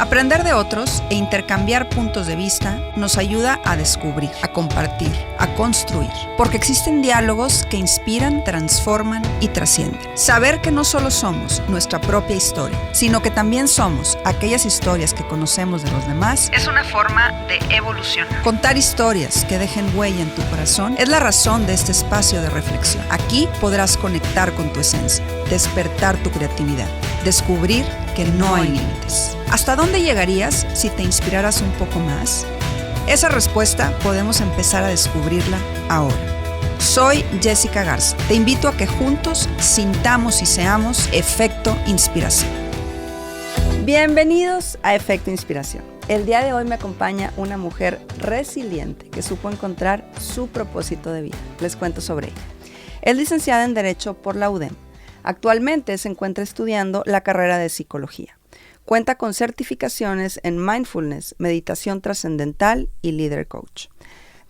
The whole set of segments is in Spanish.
Aprender de otros e intercambiar puntos de vista nos ayuda a descubrir, a compartir, a construir. Porque existen diálogos que inspiran, transforman y trascienden. Saber que no solo somos nuestra propia historia, sino que también somos aquellas historias que conocemos de los demás, es una forma de evolucionar. Contar historias que dejen huella en tu corazón es la razón de este espacio de reflexión. Aquí podrás conectar con tu esencia, despertar tu creatividad, descubrir que no hay límites. ¿Hasta dónde llegarías si te inspiraras un poco más? Esa respuesta podemos empezar a descubrirla ahora. Soy Jessica Garza. Te invito a que juntos sintamos y seamos Efecto Inspiración. Bienvenidos a Efecto Inspiración. El día de hoy me acompaña una mujer resiliente que supo encontrar su propósito de vida. Les cuento sobre ella. Es licenciada en Derecho por la UDEM. Actualmente se encuentra estudiando la carrera de Psicología. Cuenta con certificaciones en Mindfulness, Meditación Trascendental y Leader Coach.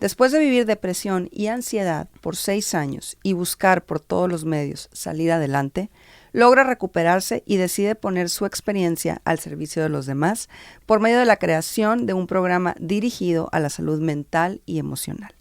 Después de vivir depresión y ansiedad por 6 años y buscar por todos los medios salir adelante, logra recuperarse y decide poner su experiencia al servicio de los demás por medio de la creación de un programa dirigido a la salud mental y emocional.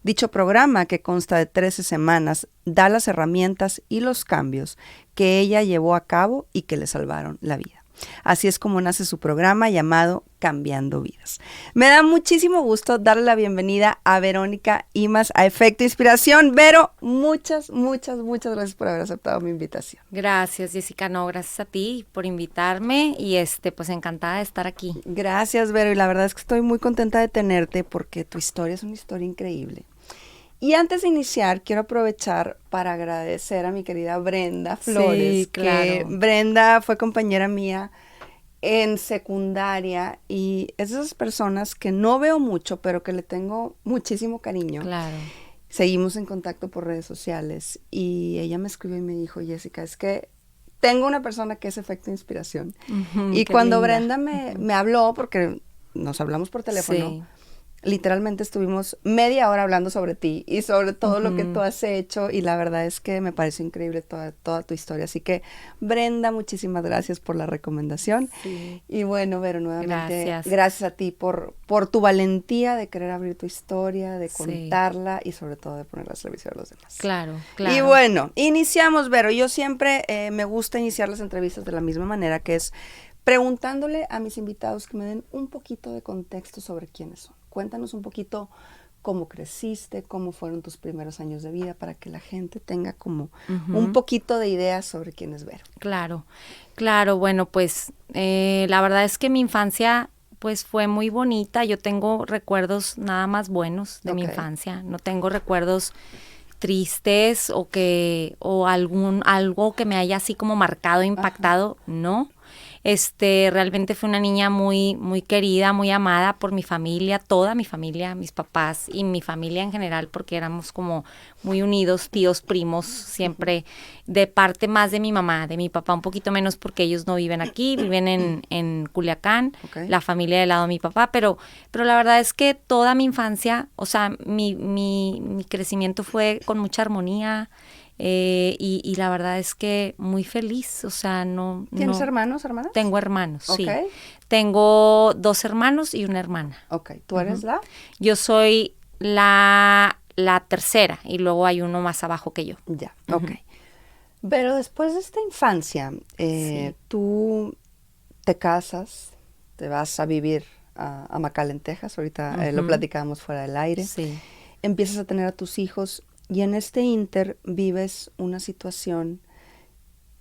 Dicho programa, que consta de 13 semanas, da las herramientas y los cambios que ella llevó a cabo y que le salvaron la vida. Así es como nace su programa llamado Cambiando Vidas. Me da muchísimo gusto darle la bienvenida a Verónica Imaz a Efecto Inspiración. Vero, muchas gracias por haber aceptado mi invitación. Gracias, Jessica. No, gracias a ti por invitarme y pues encantada de estar aquí. Gracias, Vero, y la verdad es que estoy muy contenta de tenerte porque tu historia es una historia increíble. Y antes de iniciar, quiero aprovechar para agradecer a mi querida Brenda Flores, sí, claro. que Brenda fue compañera mía en secundaria y es de esas personas que no veo mucho, pero que le tengo muchísimo cariño. Claro. Seguimos en contacto por redes sociales y ella me escribió y me dijo, Jessica, es que tengo una persona que es Efecto Inspiración. Y cuando linda. Brenda me habló, porque nos hablamos por teléfono, Sí. Literalmente estuvimos media hora hablando sobre ti y sobre todo lo que tú has hecho y la verdad es que me pareció increíble toda tu historia. Así que, Brenda, muchísimas gracias por la recomendación. Sí. Y bueno, Vero, nuevamente, Gracias a ti por tu valentía de querer abrir tu historia, de contarla y sobre todo de ponerla al servicio de los demás. Claro. Y bueno, iniciamos, Vero. Yo siempre me gusta iniciar las entrevistas de la misma manera, que es preguntándole a mis invitados que me den un poquito de contexto sobre quiénes son. Cuéntanos un poquito cómo creciste, cómo fueron tus primeros años de vida para que la gente tenga como un poquito de idea sobre quién es Vero. Claro, bueno, pues la verdad es que mi infancia pues fue muy bonita. Yo tengo recuerdos nada más buenos de mi infancia, no tengo recuerdos tristes o algo que me haya así como marcado, impactado, no. Realmente fue una niña muy, muy querida, muy amada por mi familia, toda mi familia, mis papás y mi familia en general, porque éramos como muy unidos, tíos, primos, siempre de parte más de mi mamá, de mi papá un poquito menos porque ellos no viven aquí, viven en Culiacán, la familia del lado de mi papá, pero la verdad es que toda mi infancia, o sea, mi crecimiento fue con mucha armonía. Y la verdad es que muy feliz, o sea, no... ¿Tienes hermanos, hermanas? Tengo hermanos, sí. Tengo 2 hermanos y una hermana. Ok, ¿tú eres la? Yo soy la tercera y luego hay uno más abajo que yo. Ya, ok. Pero después de esta infancia, tú te casas, te vas a vivir a McAllen, Texas, ahorita lo platicábamos fuera del aire. Sí. Empiezas a tener a tus hijos. Y en este inter vives una situación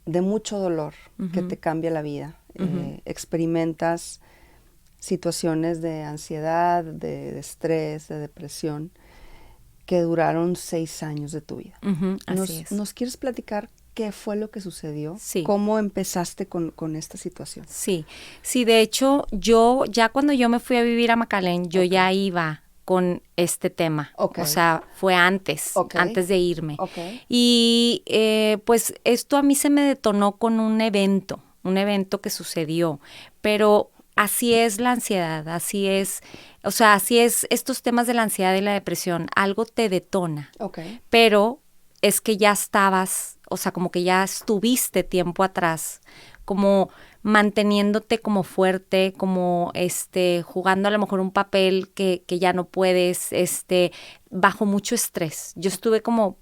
de mucho dolor que te cambia la vida. Experimentas situaciones de ansiedad, de estrés, de depresión, que duraron 6 años de tu vida. Así es. ¿Nos quieres platicar qué fue lo que sucedió? Sí. ¿Cómo empezaste con esta situación? Sí, de hecho, cuando yo me fui a vivir a McAllen, yo ya iba con este tema, o sea, fue antes de irme. Y pues esto a mí se me detonó con un evento que sucedió, pero así es la ansiedad, así es estos temas de la ansiedad y la depresión, algo te detona, pero es que ya estabas, o sea, como que ya estuviste tiempo atrás, como manteniéndote como fuerte, como jugando a lo mejor un papel que ya no puedes, bajo mucho estrés. Yo estuve como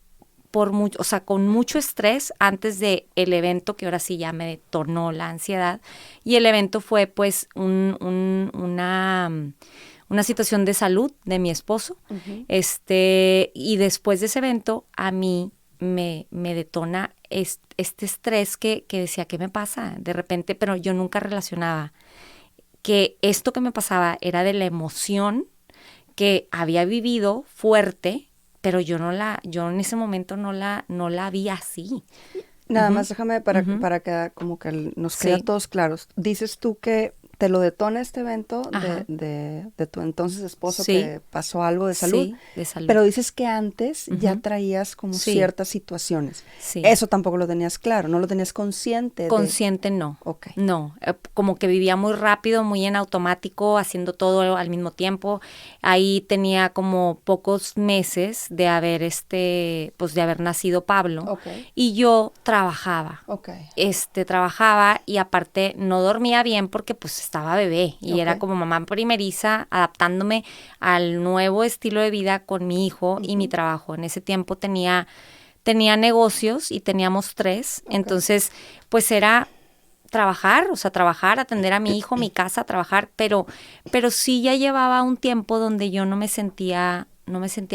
con mucho estrés antes de el evento, que ahora sí ya me detonó la ansiedad, y el evento fue pues una situación de salud de mi esposo, Uh-huh. y después de ese evento a mí me detona este estrés que decía, ¿qué me pasa? De repente, pero yo nunca relacionaba que esto que me pasaba era de la emoción que había vivido fuerte, pero yo en ese momento no la vi así. Nada Uh-huh. más déjame para que como que nos quede a todos claros. Dices tú que te lo detona este evento de tu entonces esposo, que pasó algo de salud. Sí, de salud. Pero dices que antes ya traías como ciertas situaciones. Sí. Eso tampoco lo tenías claro, no lo tenías consciente. Consciente no. Okay. No, como que vivía muy rápido, muy en automático, haciendo todo al mismo tiempo. Ahí tenía como pocos meses de haber de haber nacido Pablo. Okay. Y yo trabajaba. Okay. Trabajaba y aparte no dormía bien porque pues estaba bebé y era como mamá primeriza, adaptándome al nuevo estilo de vida con mi hijo y mi trabajo. En ese tiempo tenía negocios y teníamos 3, entonces pues era trabajar, atender a mi hijo, mi casa, trabajar, pero sí ya llevaba un tiempo donde yo no me sentía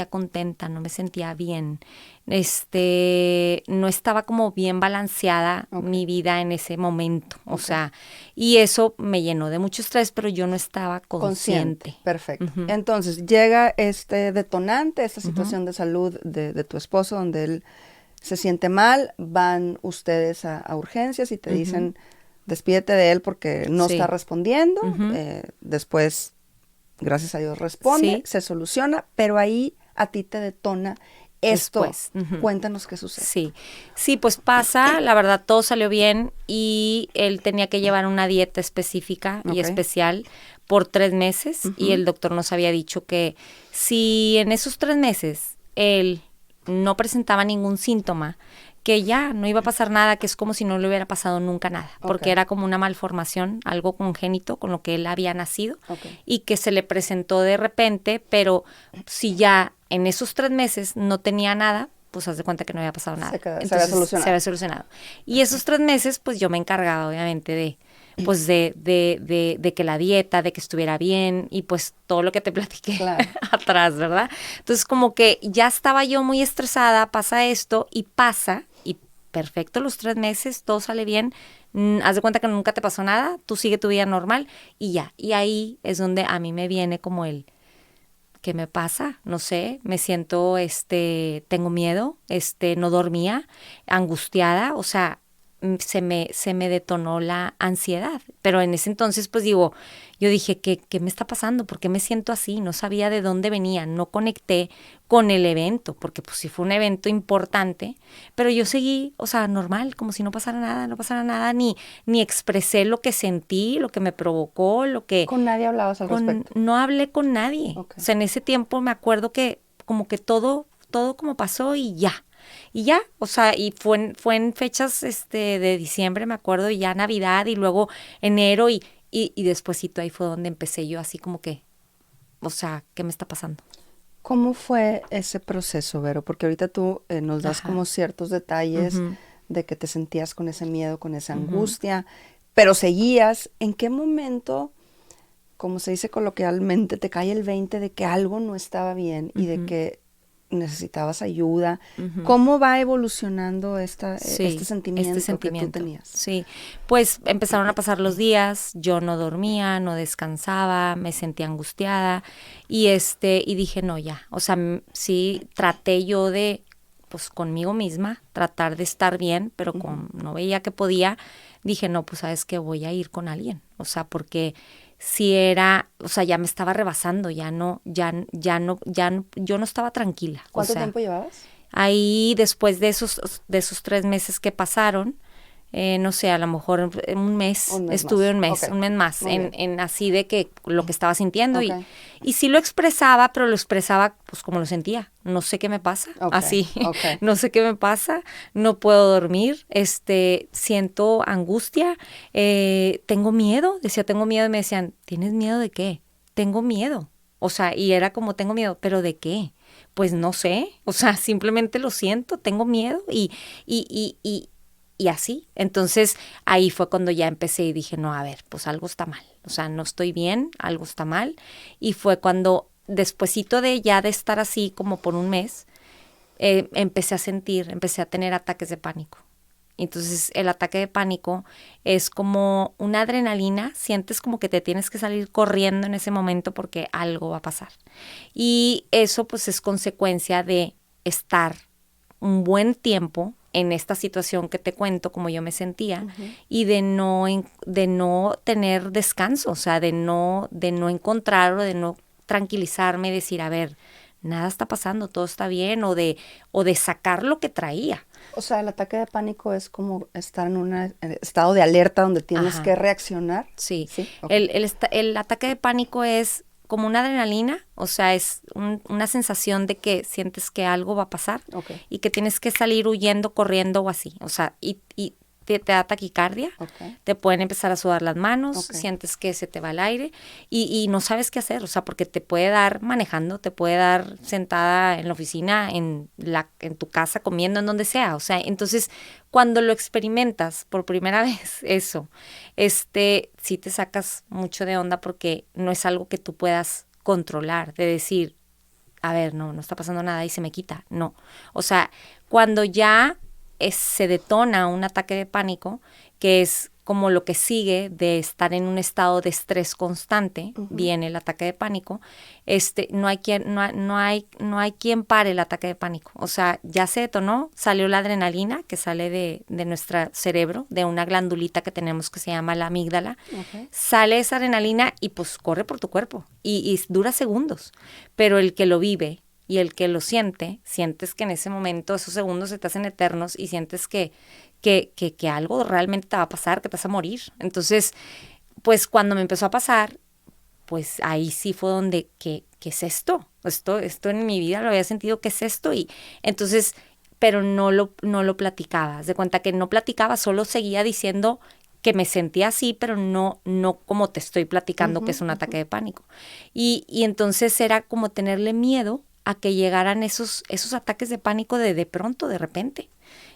contenta, no me sentía bien. No estaba como bien balanceada mi vida en ese momento, o sea, y eso me llenó de mucho estrés, pero yo no estaba consciente. Perfecto. Uh-huh. Entonces, llega este detonante, esta situación de salud de tu esposo, donde él se siente mal, van ustedes a urgencias y te dicen, despídete de él porque no está respondiendo. Después, gracias a Dios, responde, se soluciona, pero ahí a ti te detona esto. Después. Cuéntanos qué sucede. Sí, pues pasa, la verdad todo salió bien y él tenía que llevar una dieta específica y especial por 3 meses y el doctor nos había dicho que si en esos 3 meses él no presentaba ningún síntoma, que ya no iba a pasar nada, que es como si no le hubiera pasado nunca nada, porque era como una malformación, algo congénito con lo que él había nacido y que se le presentó de repente, pero si ya en esos 3 meses no tenía nada, pues haz de cuenta que no había pasado nada. Entonces, se había solucionado. Y esos 3 meses, pues yo me encargaba obviamente de que la dieta, de que estuviera bien y pues todo lo que te platiqué atrás, ¿verdad? Entonces como que ya estaba yo muy estresada, pasa esto y perfecto los 3 meses, todo sale bien, haz de cuenta que nunca te pasó nada, tú sigue tu vida normal y ya. Y ahí es donde a mí me viene como ¿qué me pasa? No sé, me siento, tengo miedo, no dormía, angustiada, o sea, se me detonó la ansiedad. Pero en ese entonces, pues yo dije, ¿qué me está pasando? ¿Por qué me siento así? No sabía de dónde venía, no conecté con el evento, porque pues sí fue un evento importante, pero yo seguí, o sea, normal, como si no pasara nada, ni expresé lo que sentí, lo que me provocó, lo que... ¿Con nadie hablabas al respecto? No hablé con nadie. O sea, en ese tiempo me acuerdo que como que todo como pasó y ya. Y ya, o sea, y fue en fechas de diciembre, me acuerdo, y ya Navidad, y luego enero, y despuesito ahí fue donde empecé yo así como que, o sea, ¿qué me está pasando? ¿Cómo fue ese proceso, Vero? Porque ahorita tú nos das como ciertos detalles de que te sentías con ese miedo, con esa angustia, pero seguías. ¿En qué momento, como se dice coloquialmente, te cae el 20 de que algo no estaba bien y de que necesitabas ayuda? ¿Cómo va evolucionando este sentimiento que tú tenías? Sí, pues empezaron a pasar los días, yo no dormía, no descansaba, me sentía angustiada y dije, no, ya, o sea, sí traté yo de, pues conmigo misma, tratar de estar bien, pero no veía que podía, dije, no, pues sabes que voy a ir con alguien, o sea, porque si era, o sea, ya me estaba rebasando, yo no estaba tranquila. ¿Cuánto tiempo llevabas? Ahí, después de esos 3 meses que pasaron, no sé, a lo mejor un mes estuve más. un mes más, en así de que lo que estaba sintiendo y sí lo expresaba, pero lo expresaba pues como lo sentía. No sé qué me pasa, así, no sé qué me pasa, no puedo dormir, siento angustia, tengo miedo, tengo miedo y me decían, ¿tienes miedo de qué? Tengo miedo. O sea, y era como, tengo miedo, ¿pero de qué? Pues no sé, o sea, simplemente lo siento, tengo miedo y así. Entonces, ahí fue cuando ya empecé y dije, no, a ver, pues algo está mal. O sea, no estoy bien, algo está mal. Y fue cuando, despuesito de ya de estar así como por un mes, empecé a tener ataques de pánico. Entonces el ataque de pánico es como una adrenalina, sientes como que te tienes que salir corriendo en ese momento porque algo va a pasar. Y eso pues es consecuencia de estar un buen tiempo en esta situación que te cuento, como yo me sentía, y de no tener descanso, o sea, de no encontrar o de no tranquilizarme, decir, a ver, nada está pasando, todo está bien, o de sacar lo que traía. O sea, el ataque de pánico es como estar en un estado de alerta donde tienes que reaccionar. Sí. Okay. El ataque de pánico es como una adrenalina, o sea, es una sensación de que sientes que algo va a pasar y que tienes que salir huyendo, corriendo o así. O sea, y te da taquicardia, te pueden empezar a sudar las manos, sientes que se te va el aire y no sabes qué hacer, o sea, porque te puede dar manejando, te puede dar sentada en la oficina, en tu casa, comiendo, en donde sea, o sea, entonces cuando lo experimentas por primera vez, eso, sí te sacas mucho de onda porque no es algo que tú puedas controlar, de decir, a ver, no está pasando nada y se me quita, no, o sea, cuando ya se detona un ataque de pánico, que es como lo que sigue de estar en un estado de estrés constante, viene el ataque de pánico, no hay quien pare el ataque de pánico. O sea, ya se detonó, salió la adrenalina que sale de nuestro cerebro, de una glandulita que tenemos que se llama la amígdala. Sale esa adrenalina y pues corre por tu cuerpo y dura segundos, pero el que lo vive y el que lo sientes que en ese momento esos segundos se te hacen eternos y sientes que algo realmente te va a pasar, que te vas a morir. Entonces, pues cuando me empezó a pasar, pues ahí sí fue donde, ¿qué es esto? Esto en mi vida lo había sentido, ¿qué es esto? Y entonces, pero no lo platicaba. Haz de cuenta que no platicaba, solo seguía diciendo que me sentía así, pero no como te estoy platicando que es un ataque de pánico. Y entonces era como tenerle miedo a que llegaran esos ataques de pánico de pronto, de repente.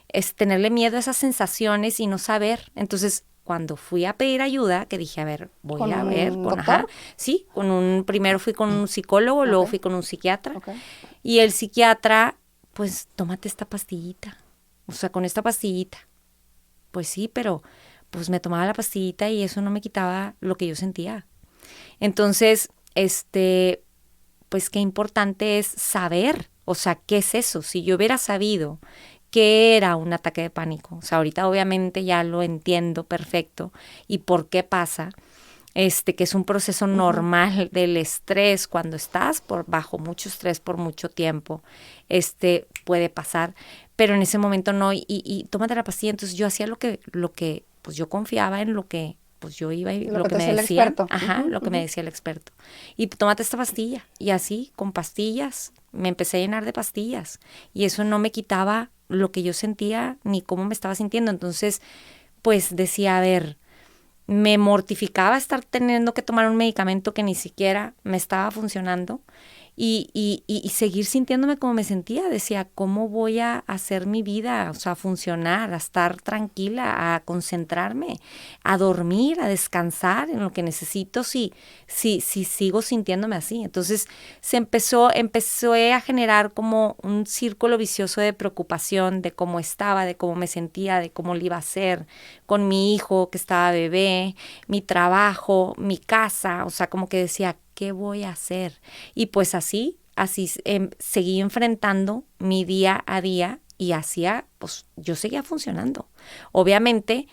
Es tenerle miedo a esas sensaciones y no saber. Entonces, cuando fui a pedir ayuda, que dije, a ver, voy a ver. Primero fui con un psicólogo, luego fui con un psiquiatra. Y el psiquiatra, pues, tómate esta pastillita. O sea, con esta pastillita. Pues sí, pero pues me tomaba la pastillita y eso no me quitaba lo que yo sentía. Entonces, pues qué importante es saber, o sea, ¿qué es eso? Si yo hubiera sabido qué era un ataque de pánico, o sea, ahorita obviamente ya lo entiendo perfecto y por qué pasa, que es un proceso normal del estrés cuando estás bajo mucho estrés por mucho tiempo, puede pasar, pero en ese momento no, y tómate la pastilla. Entonces yo hacía lo que, pues yo confiaba en lo que pues yo iba y lo que me decía, lo que me decía el experto. Y tómate esta pastilla. Y así, con pastillas, me empecé a llenar de pastillas. Y eso no me quitaba lo que yo sentía ni cómo me estaba sintiendo. Entonces, pues decía, a ver, me mortificaba estar teniendo que tomar un medicamento que ni siquiera me estaba funcionando. Y seguir sintiéndome como me sentía. Decía, ¿cómo voy a hacer mi vida? O sea, a funcionar, a estar tranquila, a concentrarme, a dormir, a descansar en lo que necesito si sigo sintiéndome así. Entonces empecé a generar como un círculo vicioso de preocupación de cómo estaba, de cómo me sentía, de cómo le iba a hacer con mi hijo que estaba bebé, mi trabajo, mi casa. O sea, como que decía, ¿qué voy a hacer? Y pues así seguí enfrentando mi día a día y pues yo seguía funcionando. Obviamente,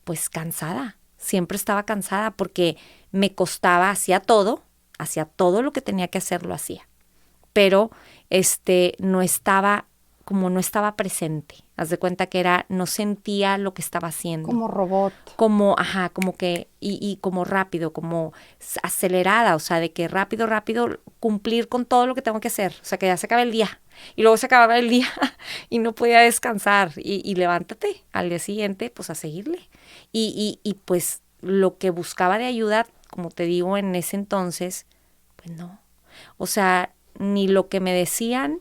pues cansada, siempre estaba cansada porque me costaba, hacía todo lo que tenía que hacer, lo hacía. Pero no estaba presente. Haz de cuenta que no sentía lo que estaba haciendo. Como robot. Como que, y como rápido, como acelerada, o sea, de que rápido cumplir con todo lo que tengo que hacer. O sea, que ya se acaba el día. Y luego se acababa el día y no podía descansar. Y levántate al día siguiente, pues a seguirle. Y pues lo que buscaba de ayuda, como te digo, en ese entonces, pues no. O sea, ni lo que me decían,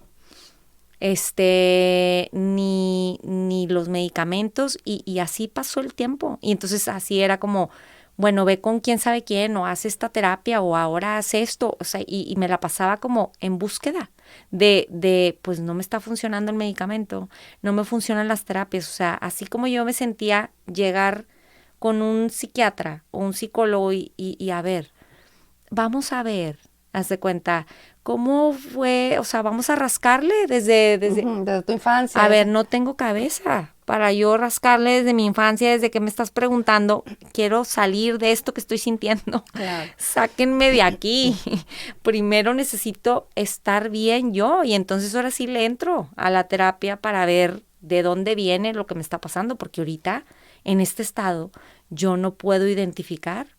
ni los medicamentos, y así pasó el tiempo. Y entonces así era como, bueno, ve con quién sabe quién, o haz esta terapia, o ahora haz esto, o sea, y me la pasaba como en búsqueda pues no me está funcionando el medicamento, no me funcionan las terapias, o sea, así como yo me sentía llegar con un psiquiatra o un psicólogo y a ver, vamos a ver, haz de cuenta, ¿cómo fue? O sea, vamos a rascarle desde tu infancia. A ver, no tengo cabeza para yo rascarle desde mi infancia, desde que me estás preguntando, quiero salir de esto que estoy sintiendo. Claro. Sáquenme de aquí. Primero necesito estar bien yo, y entonces ahora sí le entro a la terapia para ver de dónde viene lo que me está pasando, porque ahorita en este estado yo no puedo identificar,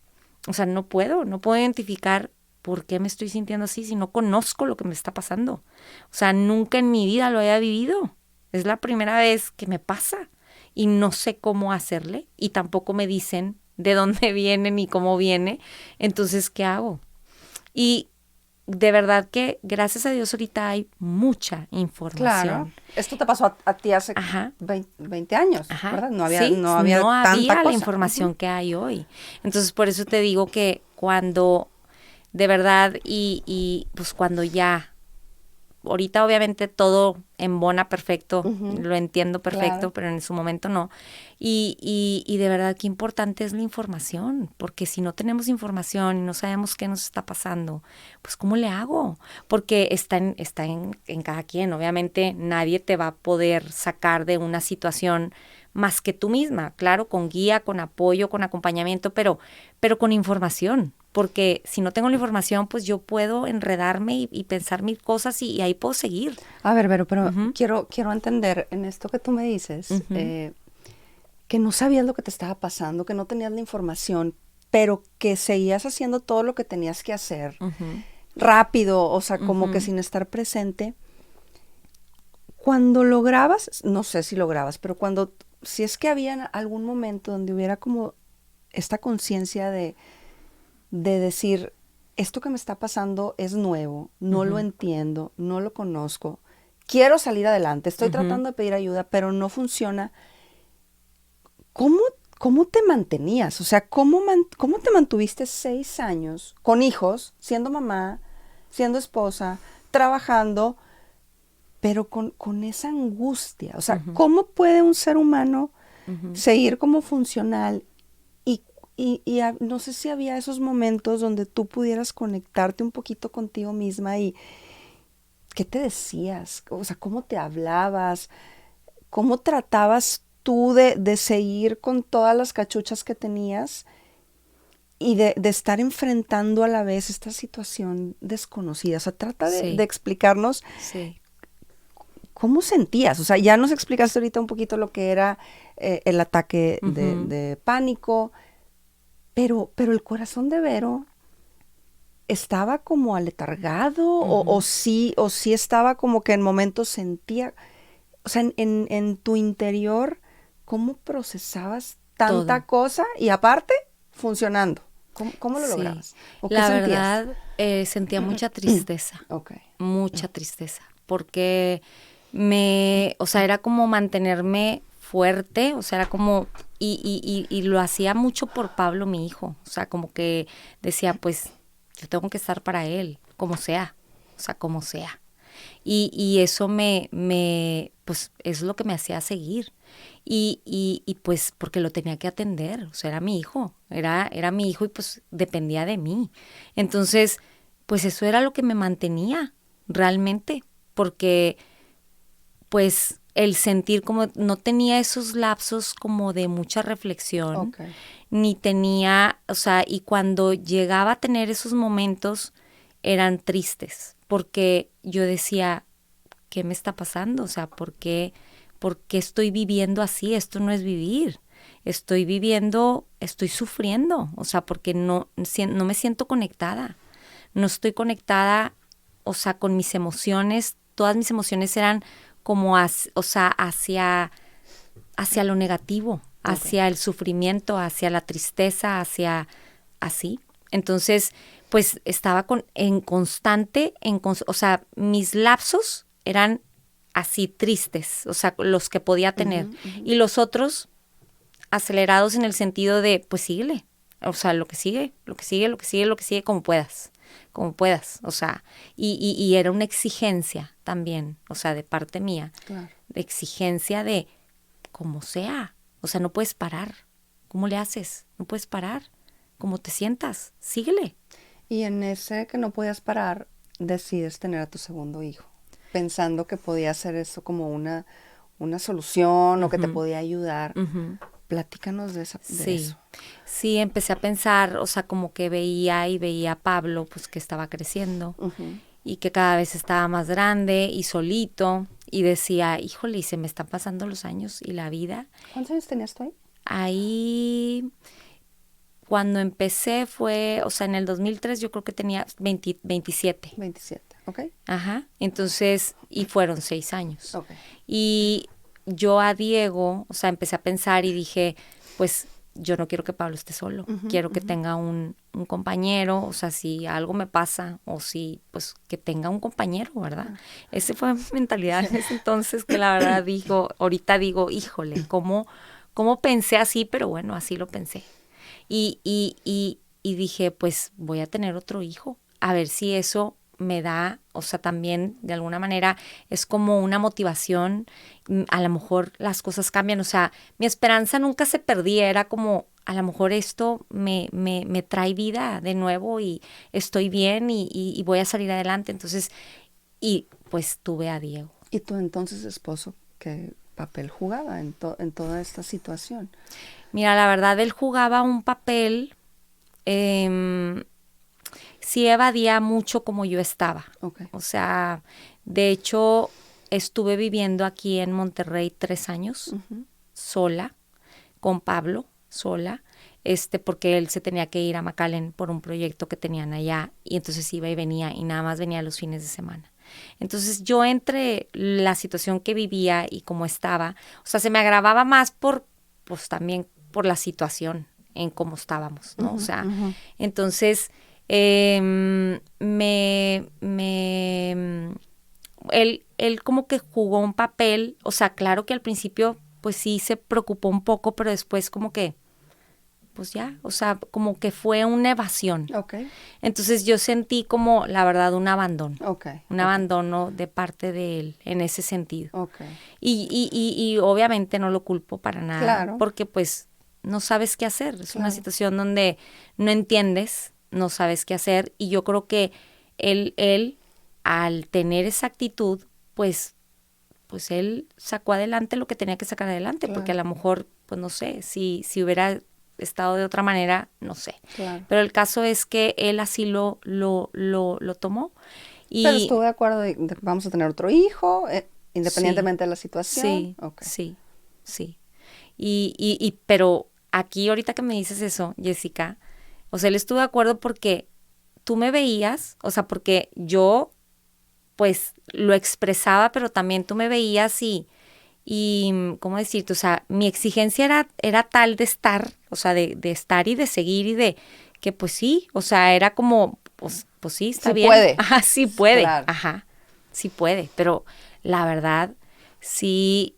o sea, no puedo identificar por qué me estoy sintiendo así si no conozco lo que me está pasando. O sea, nunca en mi vida lo había vivido. Es la primera vez que me pasa y no sé cómo hacerle, y tampoco me dicen de dónde viene ni cómo viene. Entonces, ¿qué hago? Y de verdad que, gracias a Dios, ahorita hay mucha información. Claro. Esto te pasó a ti hace 20 años, ¿verdad? No había tanta la información que hay hoy. Entonces, por eso te digo que cuando, de verdad, y pues cuando ya, ahorita obviamente todo embona perfecto, lo entiendo perfecto, claro, pero en su momento no. Y de verdad qué importante es la información, porque si no tenemos información y no sabemos qué nos está pasando, pues ¿cómo le hago? Porque está en cada quien. Obviamente nadie te va a poder sacar de una situación más que tú misma, claro, con guía, con apoyo, con acompañamiento, pero con información. Porque si no tengo la información, pues yo puedo enredarme y pensar mil cosas y ahí puedo seguir. A ver, Vero, pero quiero entender en esto que tú me dices, que no sabías lo que te estaba pasando, que no tenías la información, pero que seguías haciendo todo lo que tenías que hacer rápido, o sea, como que sin estar presente. Cuando lograbas, no sé si lograbas, pero si es que había algún momento donde hubiera como esta conciencia de decir, esto que me está pasando es nuevo, no lo entiendo, no lo conozco, quiero salir adelante, estoy tratando de pedir ayuda, pero no funciona. ¿Cómo te mantenías? O sea, ¿cómo te mantuviste 6 años con hijos, siendo mamá, siendo esposa, trabajando, pero con esa angustia? O sea, ¿cómo puede un ser humano seguir como funcional? Y no sé si había esos momentos donde tú pudieras conectarte un poquito contigo misma y ¿qué te decías? O sea, ¿cómo te hablabas? ¿Cómo tratabas tú de seguir con todas las cachuchas que tenías y de estar enfrentando a la vez esta situación desconocida? O sea, trata de explicarnos cómo sentías. O sea, ya nos explicaste ahorita un poquito lo que era el ataque de pánico, pero el corazón de Vero estaba como aletargado o sí estaba como que en momentos sentía, o sea, en tu interior, ¿cómo procesabas tanta cosa y aparte funcionando? ¿Cómo lo lograbas? ¿O qué sentías? La verdad, sentía mucha tristeza, mucha tristeza, porque o sea, era como mantenerme fuerte, o sea, era como, y lo hacía mucho por Pablo, mi hijo, o sea, como que decía, pues, yo tengo que estar para él, como sea, o sea, como sea. Y eso pues, es lo que me hacía seguir. Y pues, porque lo tenía que atender, o sea, era mi hijo, era mi hijo y pues dependía de mí. Entonces, pues eso era lo que me mantenía realmente, porque pues el sentir como no tenía esos lapsos como de mucha reflexión, ni tenía, o sea, y cuando llegaba a tener esos momentos eran tristes, porque yo decía, ¿qué me está pasando? O sea, ¿por qué ¿por qué estoy viviendo así? Esto no es vivir. Estoy viviendo, estoy sufriendo, o sea, porque no me siento conectada. No estoy conectada, o sea, con mis emociones. Todas mis emociones eran como, hacia lo negativo, hacia el sufrimiento, hacia la tristeza, hacia así. Entonces, pues estaba en constante, o sea, mis lapsos eran así tristes, o sea, los que podía tener. Y los otros acelerados en el sentido de, pues síguele, o sea, lo que sigue, como puedas, o sea, y era una exigencia también, o sea, de parte mía, claro, de exigencia de como sea, o sea, no puedes parar, ¿cómo le haces? No puedes parar, como te sientas, síguele. Y en ese que no podías parar, decides tener a tu segundo hijo, pensando que podía ser eso como una solución o que te podía ayudar. Platícanos de eso. Sí, empecé a pensar, o sea, como que veía a Pablo, pues que estaba creciendo y que cada vez estaba más grande y solito, y decía, híjole, y se me están pasando los años y la vida. ¿Cuántos años tenías tú ahí? Ahí, cuando empecé fue, o sea, en el 2003 yo creo que tenía 27. 27, ¿ok? Ajá, entonces, y fueron 6 años. Ok. Y yo a Diego, o sea, empecé a pensar y dije, pues yo no quiero que Pablo esté solo, quiero que tenga un compañero, o sea, si algo me pasa, o si, pues, que tenga un compañero, ¿verdad? Esa fue mi mentalidad en ese entonces, que la verdad ahorita digo, híjole, ¿cómo pensé así? Pero bueno, así lo pensé. Y dije, pues voy a tener otro hijo, a ver si eso me da, o sea, también de alguna manera es como una motivación, a lo mejor las cosas cambian, o sea, mi esperanza nunca se perdía, era como, a lo mejor esto me trae vida de nuevo y estoy bien y voy a salir adelante, entonces, y pues tuve a Diego. ¿Y tu entonces esposo qué papel jugaba en toda esta situación? Mira, la verdad, él jugaba un papel, sí evadía mucho como yo estaba. Okay. O sea, de hecho, estuve viviendo aquí en Monterrey 3 años, sola, con Pablo, sola, porque él se tenía que ir a McAllen por un proyecto que tenían allá, y entonces iba y venía, y nada más venía los fines de semana. Entonces yo, entre la situación que vivía y cómo estaba, o sea, se me agravaba más pues también por la situación en cómo estábamos, ¿no? O sea, entonces él como que jugó un papel, o sea, claro que al principio pues sí se preocupó un poco, pero después como que, pues ya, o sea, como que fue una evasión. Okay. Entonces yo sentí como, la verdad, un abandono. Okay. Un abandono de parte de él en ese sentido. Okay. Y obviamente no lo culpo para nada. Claro. Porque pues no sabes qué hacer. Es claro. una situación donde no entiendes, no sabes qué hacer. Y yo creo que él al tener esa actitud, pues él sacó adelante lo que tenía que sacar adelante. Claro. Porque a lo mejor, pues no sé, si hubiera estado de otra manera, no sé. Claro. Pero el caso es que él así lo tomó. Pero estuvo de acuerdo de que vamos a tener otro hijo, independientemente de la situación. Sí, okay. sí. Pero aquí ahorita que me dices eso, Jessica, o sea, él estuvo de acuerdo porque tú me veías, o sea, porque yo pues lo expresaba, pero también tú me veías y ¿cómo decirte? O sea, mi exigencia era tal de estar, o sea, de estar y de seguir y de que pues sí, o sea, era como, pues sí, está bien. Puede. Ajá, sí puede. Claro. Ajá, sí puede, pero la verdad, sí,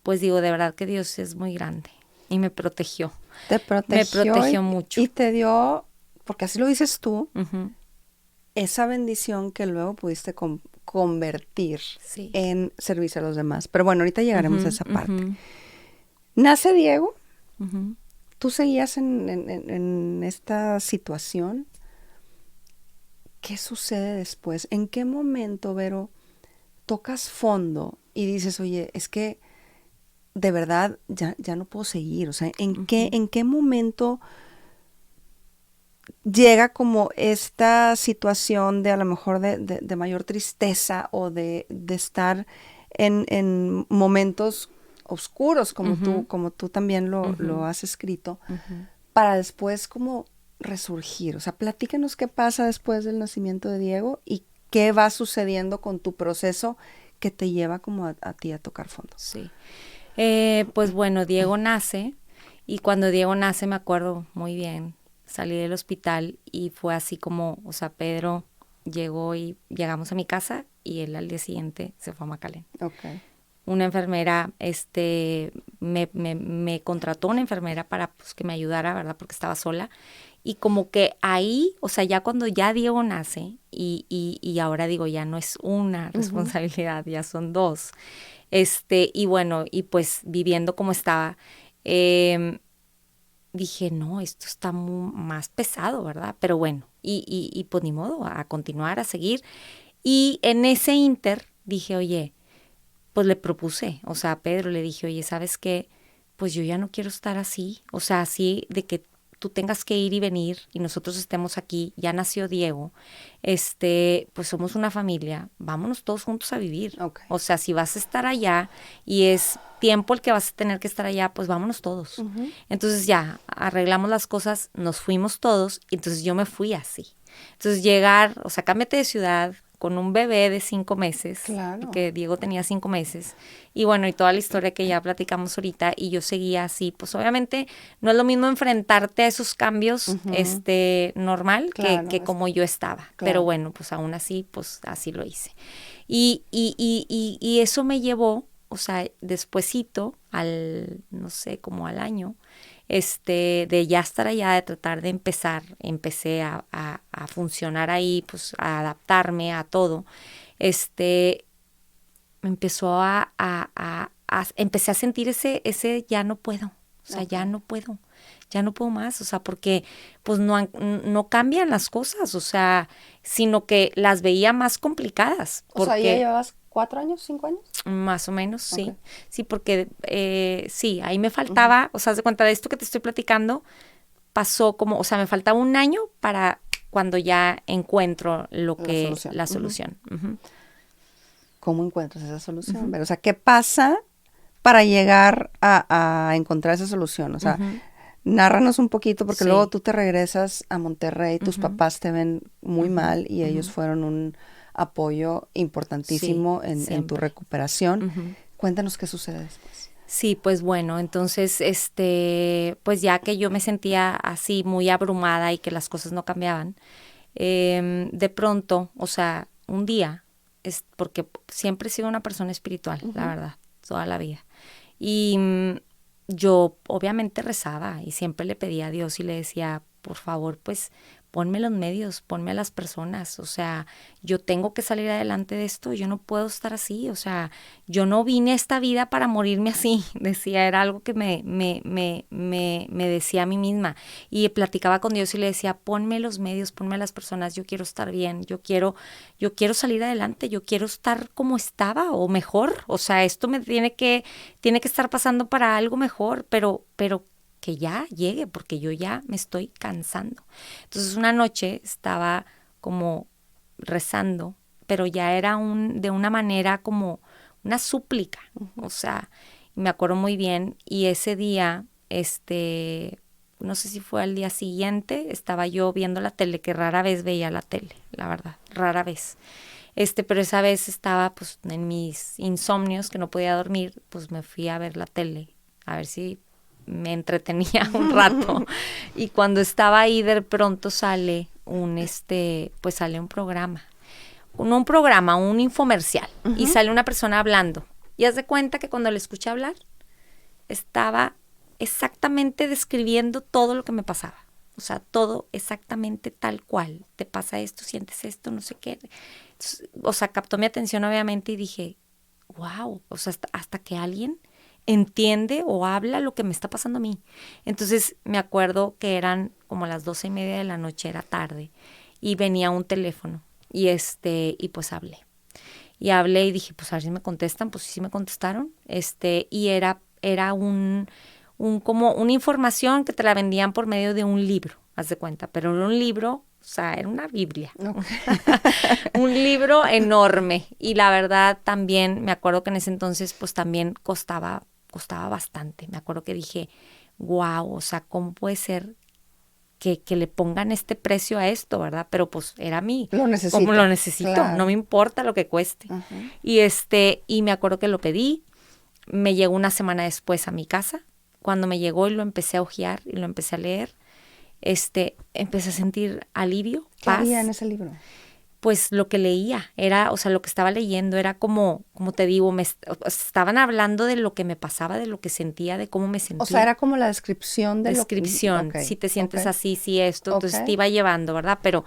pues digo, de verdad que Dios es muy grande y me protegió. Te protegió. Me protegió mucho. Y te dio, porque así lo dices tú, esa bendición que luego pudiste convertir en servicio a los demás. Pero bueno, ahorita llegaremos a esa parte. Nace Diego. ¿Tú seguías en esta situación? ¿Qué sucede después? ¿En qué momento, Vero, tocas fondo y dices, oye, es que de verdad ya no puedo seguir? O sea, ¿en qué momento llega como esta situación de a lo mejor de mayor tristeza o de estar en momentos oscuros, como tú también lo has escrito, para después como resurgir. O sea, platícanos qué pasa después del nacimiento de Diego y qué va sucediendo con tu proceso que te lleva como a ti a tocar fondo. Sí. Pues bueno, Diego nace, y cuando Diego nace me acuerdo muy bien, salí del hospital y fue así como, o sea, Pedro llegó y llegamos a mi casa y él al día siguiente se fue a McAllen. Okay. Una enfermera, me contrató una enfermera para pues, que me ayudara, ¿verdad? Porque estaba sola. Y como que ahí, o sea, ya cuando ya Diego nace, y ahora digo, ya no es una responsabilidad, ya son dos. Y bueno, y pues viviendo como estaba, dije, no, esto está más pesado, ¿verdad? Pero bueno, y pues ni modo, a continuar, a seguir. Y en ese inter dije, oye, pues le propuse, o sea, a Pedro le dije, oye, ¿sabes qué? Pues yo ya no quiero estar así, o sea, así de que tú tengas que ir y venir y nosotros estemos aquí, ya nació Diego, pues somos una familia, vámonos todos juntos a vivir. Okay. O sea, si vas a estar allá y es tiempo el que vas a tener que estar allá, pues vámonos todos. Entonces ya, arreglamos las cosas, nos fuimos todos, y entonces yo me fui así. Entonces llegar, o sea, cámbiate de ciudad, con un bebé de 5 meses, claro, que Diego tenía 5 meses, y bueno, y toda la historia que ya platicamos ahorita, y yo seguía así, pues obviamente no es lo mismo enfrentarte a esos cambios, normal, claro, que como yo estaba, claro. Pero bueno, pues aún así, pues así lo hice. Y eso me llevó, o sea, despuesito, no sé, como al año, de ya estar allá, de tratar de empecé a funcionar ahí, pues a adaptarme a todo, me empezó empecé a sentir ese ya no puedo, o sea, ya no puedo más, o sea, porque pues no cambian las cosas, o sea, sino que las veía más complicadas. O sea, ¿ya llevabas 4 años, 5 años? Más o menos, sí. Okay. Sí, porque sí, ahí me faltaba, o sea, haz de cuenta de esto que te estoy platicando, pasó como, o sea, me faltaba un año para cuando ya encuentro la solución. ¿Cómo encuentras esa solución? Pero, o sea, ¿qué pasa para llegar a encontrar esa solución? O sea, nárranos un poquito, porque luego tú te regresas a Monterrey, tus papás te ven muy mal y ellos fueron un apoyo importantísimo en tu recuperación. Cuéntanos qué sucede después. Sí, pues bueno, entonces, pues ya que yo me sentía así muy abrumada y que las cosas no cambiaban, de pronto, o sea, un día, porque siempre he sido una persona espiritual, la verdad, toda la vida. Y yo obviamente rezaba y siempre le pedía a Dios y le decía, por favor, pues ponme los medios, ponme a las personas, o sea, yo tengo que salir adelante de esto, yo no puedo estar así, o sea, yo no vine a esta vida para morirme así, decía, era algo que me decía a mí misma, y platicaba con Dios y le decía, ponme los medios, ponme a las personas, yo quiero estar bien, yo quiero salir adelante, yo quiero estar como estaba o mejor, o sea, esto me tiene que estar pasando para algo mejor, pero que ya llegue, porque yo ya me estoy cansando. Entonces una noche estaba como rezando, pero ya era de una manera como una súplica, o sea, me acuerdo muy bien, y ese día, no sé si fue al día siguiente, estaba yo viendo la tele, que rara vez veía la tele, la verdad, rara vez. Pero esa vez estaba pues en mis insomnios, que no podía dormir, pues me fui a ver la tele, a ver si me entretenía un rato. Y cuando estaba ahí, de pronto sale sale un programa. No un programa, un infomercial. Y sale una persona hablando. Y haz de cuenta que cuando le escuché hablar, estaba exactamente describiendo todo lo que me pasaba. O sea, todo exactamente tal cual. Te pasa esto, sientes esto, no sé qué. Entonces, o sea, captó mi atención obviamente y dije, wow, o sea, hasta que alguien entiende o habla lo que me está pasando a mí. Entonces me acuerdo que eran como las 12:30 de la noche, era tarde, y venía un teléfono y y pues hablé. Y hablé y dije, pues a ver si me contestan, pues sí me contestaron. Y era como una información que te la vendían por medio de un libro, haz de cuenta, pero era un libro O sea, era una Biblia. Okay. Un libro enorme. Y la verdad también, me acuerdo que en ese entonces pues también costaba bastante. Me acuerdo que dije, wow, o sea, ¿cómo puede ser que le pongan este precio a esto, verdad? Pero pues era Lo necesito. como lo necesito, claro. no me importa lo que cueste. Uh-huh. Y me acuerdo que lo pedí, me llegó una semana después a mi casa. Cuando me llegó y lo empecé a hojear y lo empecé a leer, empecé a sentir alivio, ¿Qué paz. había en ese libro? Pues lo que leía, o sea, lo que estaba leyendo era como te digo, estaban hablando de lo que me pasaba, de lo que sentía, de cómo me sentía. O sea, era como la descripción de descripción, okay. si te sientes okay. así, si esto, entonces okay. te iba llevando, ¿verdad? Pero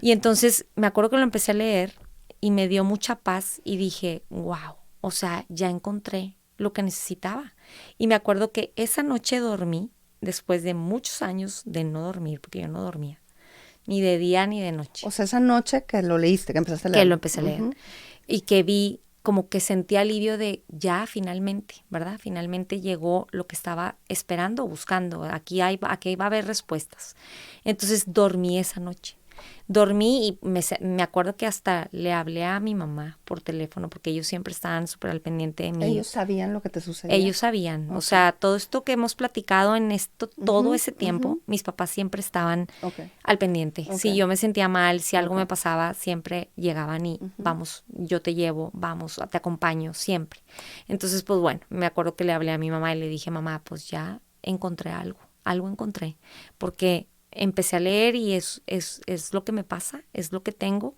y entonces me acuerdo que lo empecé a leer y me dio mucha paz y dije, wow, o sea, ya encontré lo que necesitaba. Y me acuerdo que esa noche dormí, después de muchos años de no dormir, porque yo no dormía, ni de día ni de noche. O sea, esa noche que lo leíste, que empezaste a leer. Que lo empecé a leer. Uh-huh. Y que vi, como que sentí alivio de ya finalmente, ¿verdad? Finalmente llegó lo que estaba esperando, buscando. Aquí va a haber respuestas. Entonces dormí esa noche. Dormí y me acuerdo que hasta le hablé a mi mamá por teléfono porque ellos siempre estaban súper al pendiente de mí. ¿Ellos sabían lo que te sucedía? Ellos sabían. Okay. O sea, todo esto que hemos platicado en esto, todo uh-huh, ese tiempo, uh-huh. mis papás siempre estaban okay. al pendiente. Okay. Si yo me sentía mal, si algo okay. me pasaba, siempre llegaban y vamos, yo te llevo, vamos, te acompaño, siempre. Entonces, pues bueno, me acuerdo que le hablé a mi mamá y le dije, mamá, pues ya encontré algo encontré. Porque empecé a leer y es lo que me pasa, es lo que tengo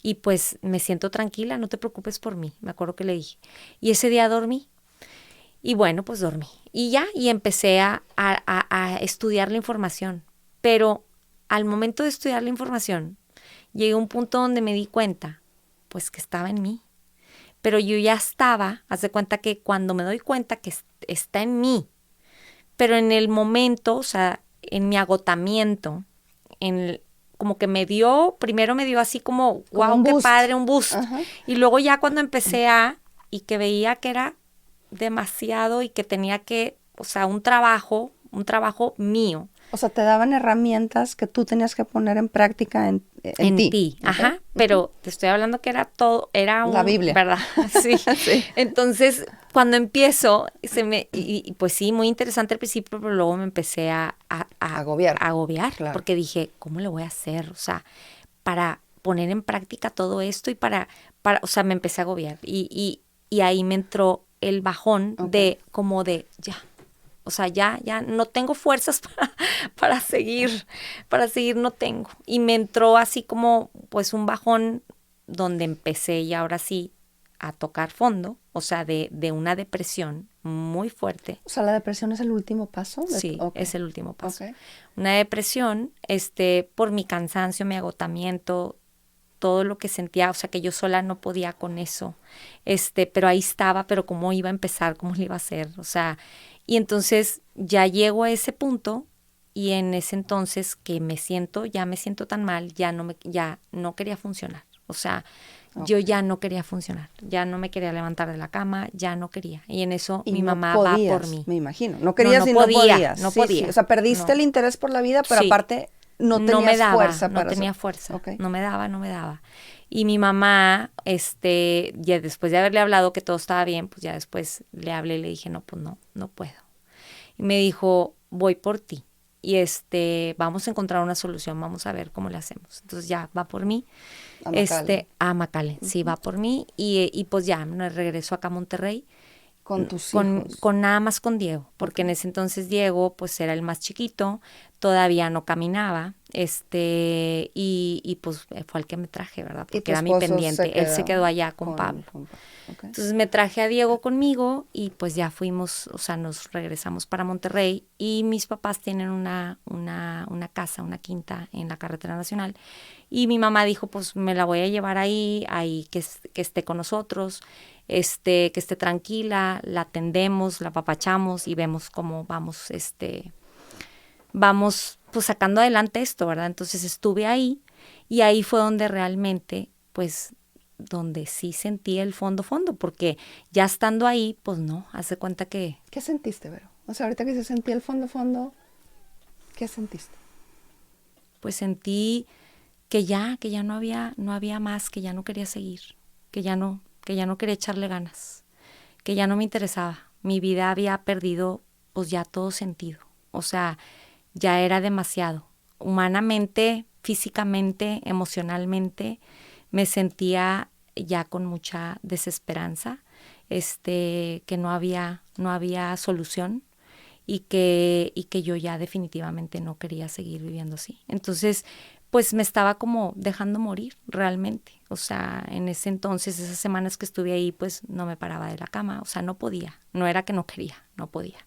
y pues me siento tranquila, no te preocupes por mí, me acuerdo que le dije. Y ese día dormí y bueno, pues dormí y empecé a estudiar la información, pero al momento de estudiar la información llegué a un punto donde me di cuenta pues que estaba en mí, pero yo ya estaba, haz de cuenta que cuando me doy cuenta que está en mí, pero en el momento, o sea, en mi agotamiento, como que primero me dio así como wow, qué padre, un boost. Uh-huh. Y luego ya cuando empecé y que veía que era demasiado y que tenía que, o sea, un trabajo mío. O sea, te daban herramientas que tú tenías que poner en práctica en ti. Ajá, okay. Pero te estoy hablando que era la Biblia. ¿Verdad? Sí. Sí. Entonces, cuando empiezo, pues sí, muy interesante al principio, pero luego me empecé a agobiar. Claro. Porque dije, ¿cómo le voy a hacer? O sea, para poner en práctica todo esto y o sea, me empecé a agobiar. Y ahí me entró el bajón okay. de ya. O sea, ya no tengo fuerzas para seguir no tengo. Y me entró así como pues un bajón donde empecé y ahora sí a tocar fondo, o sea, de una depresión muy fuerte. O sea, ¿la depresión es el último paso? Sí, okay. Es el último paso. Okay. Una depresión, por mi cansancio, mi agotamiento, todo lo que sentía, o sea, que yo sola no podía con eso. Pero ahí estaba, pero cómo iba a empezar, cómo le iba a hacer, o sea, y entonces ya llego a ese punto y en ese entonces que me siento tan mal, ya no quería funcionar. O sea, okay. Yo ya no quería funcionar, ya no me quería levantar de la cama, ya no quería. Y en eso mi mamá podías, va por mí. Me imagino, no querías no y podía, no podías. No podía. Sí. O sea, perdiste el interés por la vida, pero sí. Aparte no tenías fuerza para No tenía hacer. fuerza, Okay. no me daba. Y mi mamá, ya después de haberle hablado que todo estaba bien, pues ya después le hablé y le dije, no, pues no puedo. Y me dijo, voy por ti. Y vamos a encontrar una solución, vamos a ver cómo le hacemos. Entonces ya va por mí. A McAllen, sí, va por mí. Y pues ya me regreso acá a Monterrey. ¿Con tus hijos? Con nada más con Diego, porque en ese entonces Diego pues era el más chiquito, todavía no caminaba, y pues fue el que me traje, ¿verdad? Porque era mi pendiente, él se quedó allá con Pablo. Okay. Entonces me traje a Diego conmigo y pues ya fuimos, o sea, nos regresamos para Monterrey y mis papás tienen una casa, una quinta en la carretera nacional y mi mamá dijo, pues me la voy a llevar ahí que esté con nosotros, que esté tranquila, la atendemos, la apapachamos y vemos cómo vamos pues sacando adelante esto, ¿verdad? Entonces estuve ahí y ahí fue donde realmente, pues, donde sí sentí el fondo, porque ya estando ahí, pues no, haz de cuenta que... ¿Qué sentiste, Vero? O sea, ahorita que se sentía el fondo, ¿qué sentiste? pues sentí que ya no había más, que ya no quería seguir, que ya no quería echarle ganas, que ya no me interesaba. Mi vida había perdido pues ya todo sentido. O sea, ya era demasiado. Humanamente, físicamente, emocionalmente, me sentía ya con mucha desesperanza, que no había solución y que yo ya definitivamente no quería seguir viviendo así. Entonces, pues me estaba como dejando morir realmente. O sea, en ese entonces, esas semanas que estuve ahí, pues no me paraba de la cama. O sea, no podía. No era que no quería, no podía.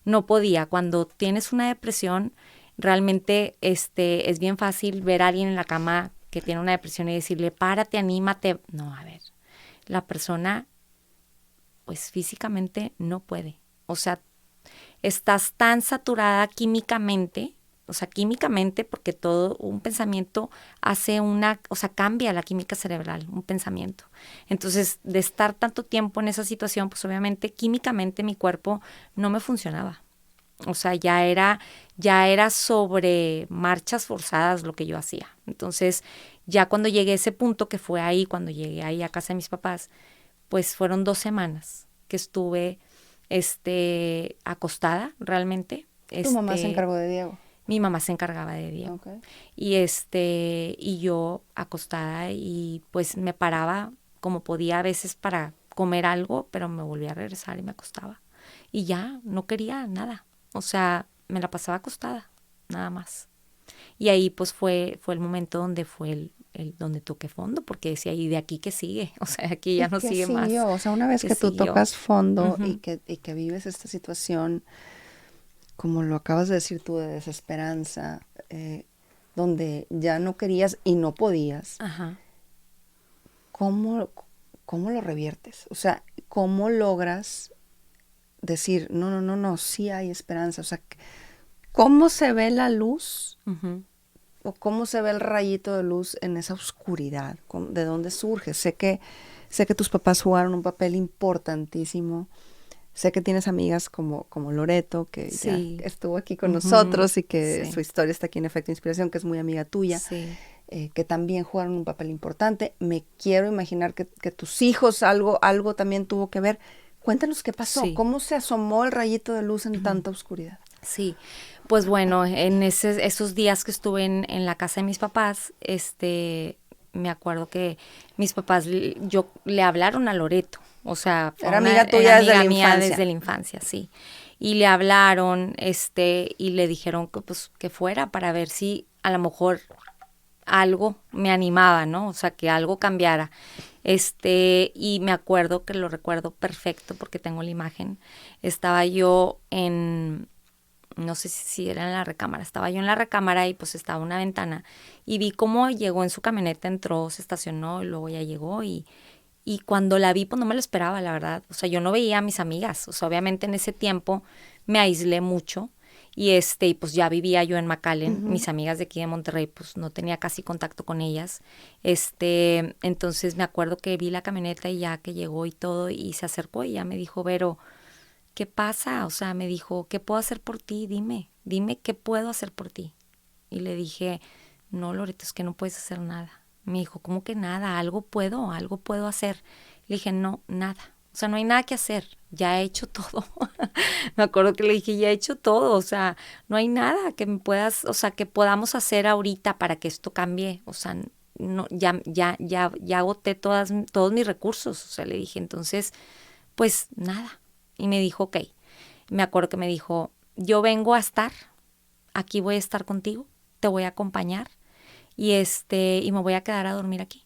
No podía. Cuando tienes una depresión, realmente es bien fácil ver a alguien en la cama que tiene una depresión y decirle, párate, anímate. No, a ver, la persona, pues físicamente no puede. O sea, estás tan saturada químicamente, o sea, químicamente, porque todo un pensamiento cambia la química cerebral, un pensamiento. Entonces, de estar tanto tiempo en esa situación, pues obviamente químicamente mi cuerpo no me funcionaba. O sea, ya era sobre marchas forzadas lo que yo hacía. Entonces, ya cuando llegué a ese punto, que fue ahí, cuando llegué ahí a casa de mis papás, pues fueron 2 semanas que estuve acostada realmente. ¿Tu mamá se encargó de Diego? Mi mamá se encargaba de Diego. Okay. Y yo acostada y pues me paraba como podía a veces para comer algo, pero me volvía a regresar y me acostaba. Y ya, no quería nada. O sea, me la pasaba acostada, nada más. Y ahí pues fue el momento donde fue donde toqué fondo, porque decía, ¿y de aquí qué sigue? O sea, aquí ya no sigue más. O sea, una vez que tú tocas fondo y que vives esta situación, como lo acabas de decir tú, de desesperanza, donde ya no querías y no podías, Ajá. ¿cómo lo reviertes? O sea, ¿cómo logras decir, no, sí hay esperanza? O sea, ¿cómo se ve la luz? Uh-huh. ¿O cómo se ve el rayito de luz en esa oscuridad? ¿De dónde surge? Sé que tus papás jugaron un papel importantísimo. Sé que tienes amigas como Loreto, que sí. ya estuvo aquí con nosotros y que sí. su historia está aquí en Efecto Inspiración, que es muy amiga tuya, sí. Que también jugaron un papel importante. Me quiero imaginar que tus hijos algo también tuvo que ver. Cuéntanos qué pasó, sí. cómo se asomó el rayito de luz en tanta oscuridad. Sí, pues bueno, en esos días que estuve en la casa de mis papás, me acuerdo que mis papás yo le hablaron a Loreto, o sea, era amiga tuya desde la infancia. Mía desde la infancia, sí. Y le hablaron, y le dijeron que pues que fuera para ver si a lo mejor algo me animaba, ¿no? O sea, que algo cambiara. Y me acuerdo que lo recuerdo perfecto porque tengo la imagen. Estaba yo no sé si era en la recámara, estaba yo en la recámara y pues estaba una ventana y vi cómo llegó en su camioneta, entró, se estacionó y luego ya llegó y cuando la vi pues no me lo esperaba, la verdad. O sea, yo no veía a mis amigas, o sea, obviamente en ese tiempo me aislé mucho y pues ya vivía yo en McAllen, Uh-huh. Mis amigas de aquí de Monterrey pues no tenía casi contacto con ellas. Entonces me acuerdo que vi la camioneta y ya que llegó y todo y se acercó y ya me dijo, Vero, ¿qué pasa? O sea, me dijo, ¿qué puedo hacer por ti? Dime qué puedo hacer por ti. Y le dije, no, Loreto, es que no puedes hacer nada. Me dijo, ¿cómo que nada? Algo puedo hacer. Le dije, no, nada. O sea, no hay nada que hacer. Ya he hecho todo. Me acuerdo que le dije, ya he hecho todo. O sea, no hay nada que me puedas, o sea, que podamos hacer ahorita para que esto cambie. O sea, no, ya agoté todos mis recursos. O sea, le dije, entonces, pues nada. Y me dijo, ok. Me acuerdo que me dijo, yo vengo a estar, aquí voy a estar contigo, te voy a acompañar y me voy a quedar a dormir aquí.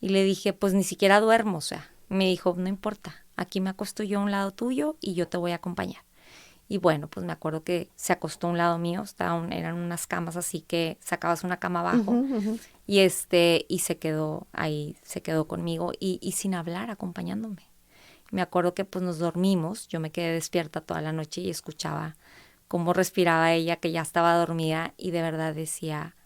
Y le dije, pues ni siquiera duermo, o sea. Me dijo, no importa, aquí me acuesto yo a un lado tuyo y yo te voy a acompañar. Y bueno, pues me acuerdo que se acostó a un lado mío, eran unas camas así que sacabas una cama abajo y se quedó ahí, se quedó conmigo y sin hablar, acompañándome. Me acuerdo que pues nos dormimos, yo me quedé despierta toda la noche y escuchaba cómo respiraba ella, que ya estaba dormida y de verdad decía,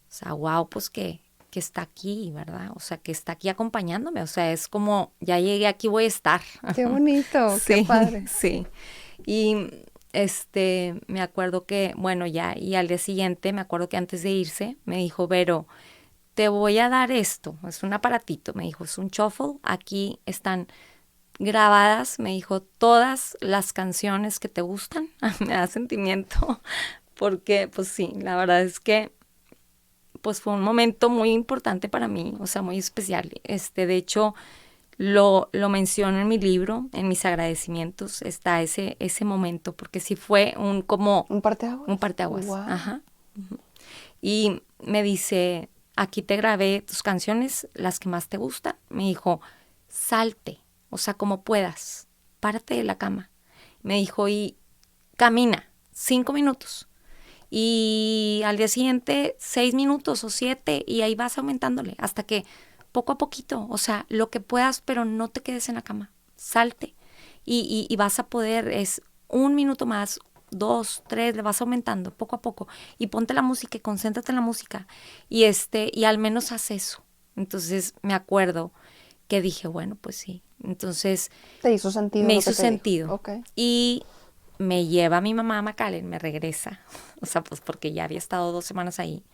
o sea, wow, pues que está aquí, ¿verdad? O sea, que está aquí acompañándome, o sea, es como, ya llegué aquí, voy a estar. Qué bonito, sí, qué padre. Sí, me acuerdo que, bueno, ya, y al día siguiente, me acuerdo que antes de irse, me dijo, Vero, te voy a dar esto, es un aparatito, me dijo, es un shuffle, aquí están grabadas, me dijo, todas las canciones que te gustan. Me da sentimiento, porque pues sí, la verdad es que pues fue un momento muy importante para mí, o sea, muy especial. De hecho, lo menciono en mi libro, en mis agradecimientos, está ese momento, porque sí fue ¿Un parteaguas? Un parteaguas, Wow. ajá. Y me dice, aquí te grabé tus canciones, las que más te gustan. Me dijo, salte, o sea, como puedas, párate de la cama. Me dijo, y camina 5 minutos. Y al día siguiente 6 minutos o 7 y ahí vas aumentándole hasta que poco a poquito, o sea, lo que puedas, pero no te quedes en la cama, salte y vas a poder, es 1 minuto más, 2, 3, le vas aumentando poco a poco y ponte la música y concéntrate en la música y al menos haz eso. Entonces me acuerdo que dije, bueno, pues sí. Entonces ¿Te hizo sentido? me lo hizo que te sentido. dijo? Okay. Y me lleva mi mamá a McAllen, me regresa, o sea, pues porque ya había estado 2 semanas ahí,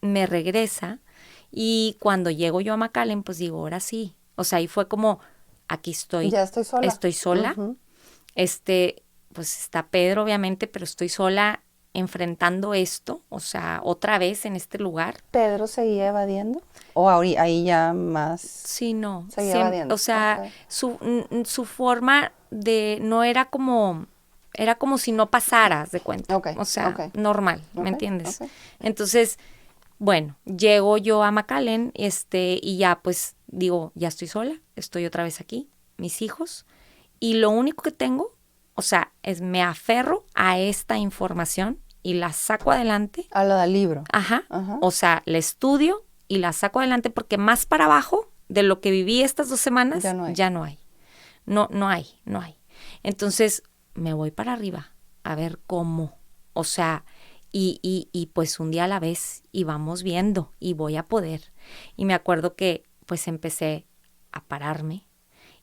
me regresa y cuando llego yo a McAllen, pues digo, ahora sí, o sea, ahí fue como, aquí estoy. Ya estoy sola. Estoy sola, pues está Pedro obviamente, pero estoy sola enfrentando esto, o sea, otra vez en este lugar. ¿Pedro seguía evadiendo? ¿O ahí ya más? Sí, no. Seguía evadiendo. O sea, Okay. su forma de no era como si no pasaras de cuenta. Okay, O sea, okay. normal, ¿me Okay, entiendes? okay. Entonces, bueno, llego yo a McAllen, y ya pues digo, ya estoy sola, estoy otra vez aquí, mis hijos, y lo único que tengo, o sea, es me aferro a esta información y la saco adelante. A lo del libro. Ajá. O sea, la estudio y la saco adelante porque más para abajo de lo que viví estas 2 semanas, Ya no hay. No hay. Entonces, me voy para arriba a ver cómo. O sea, y pues un día a la vez y vamos viendo y voy a poder. Y me acuerdo que pues empecé a pararme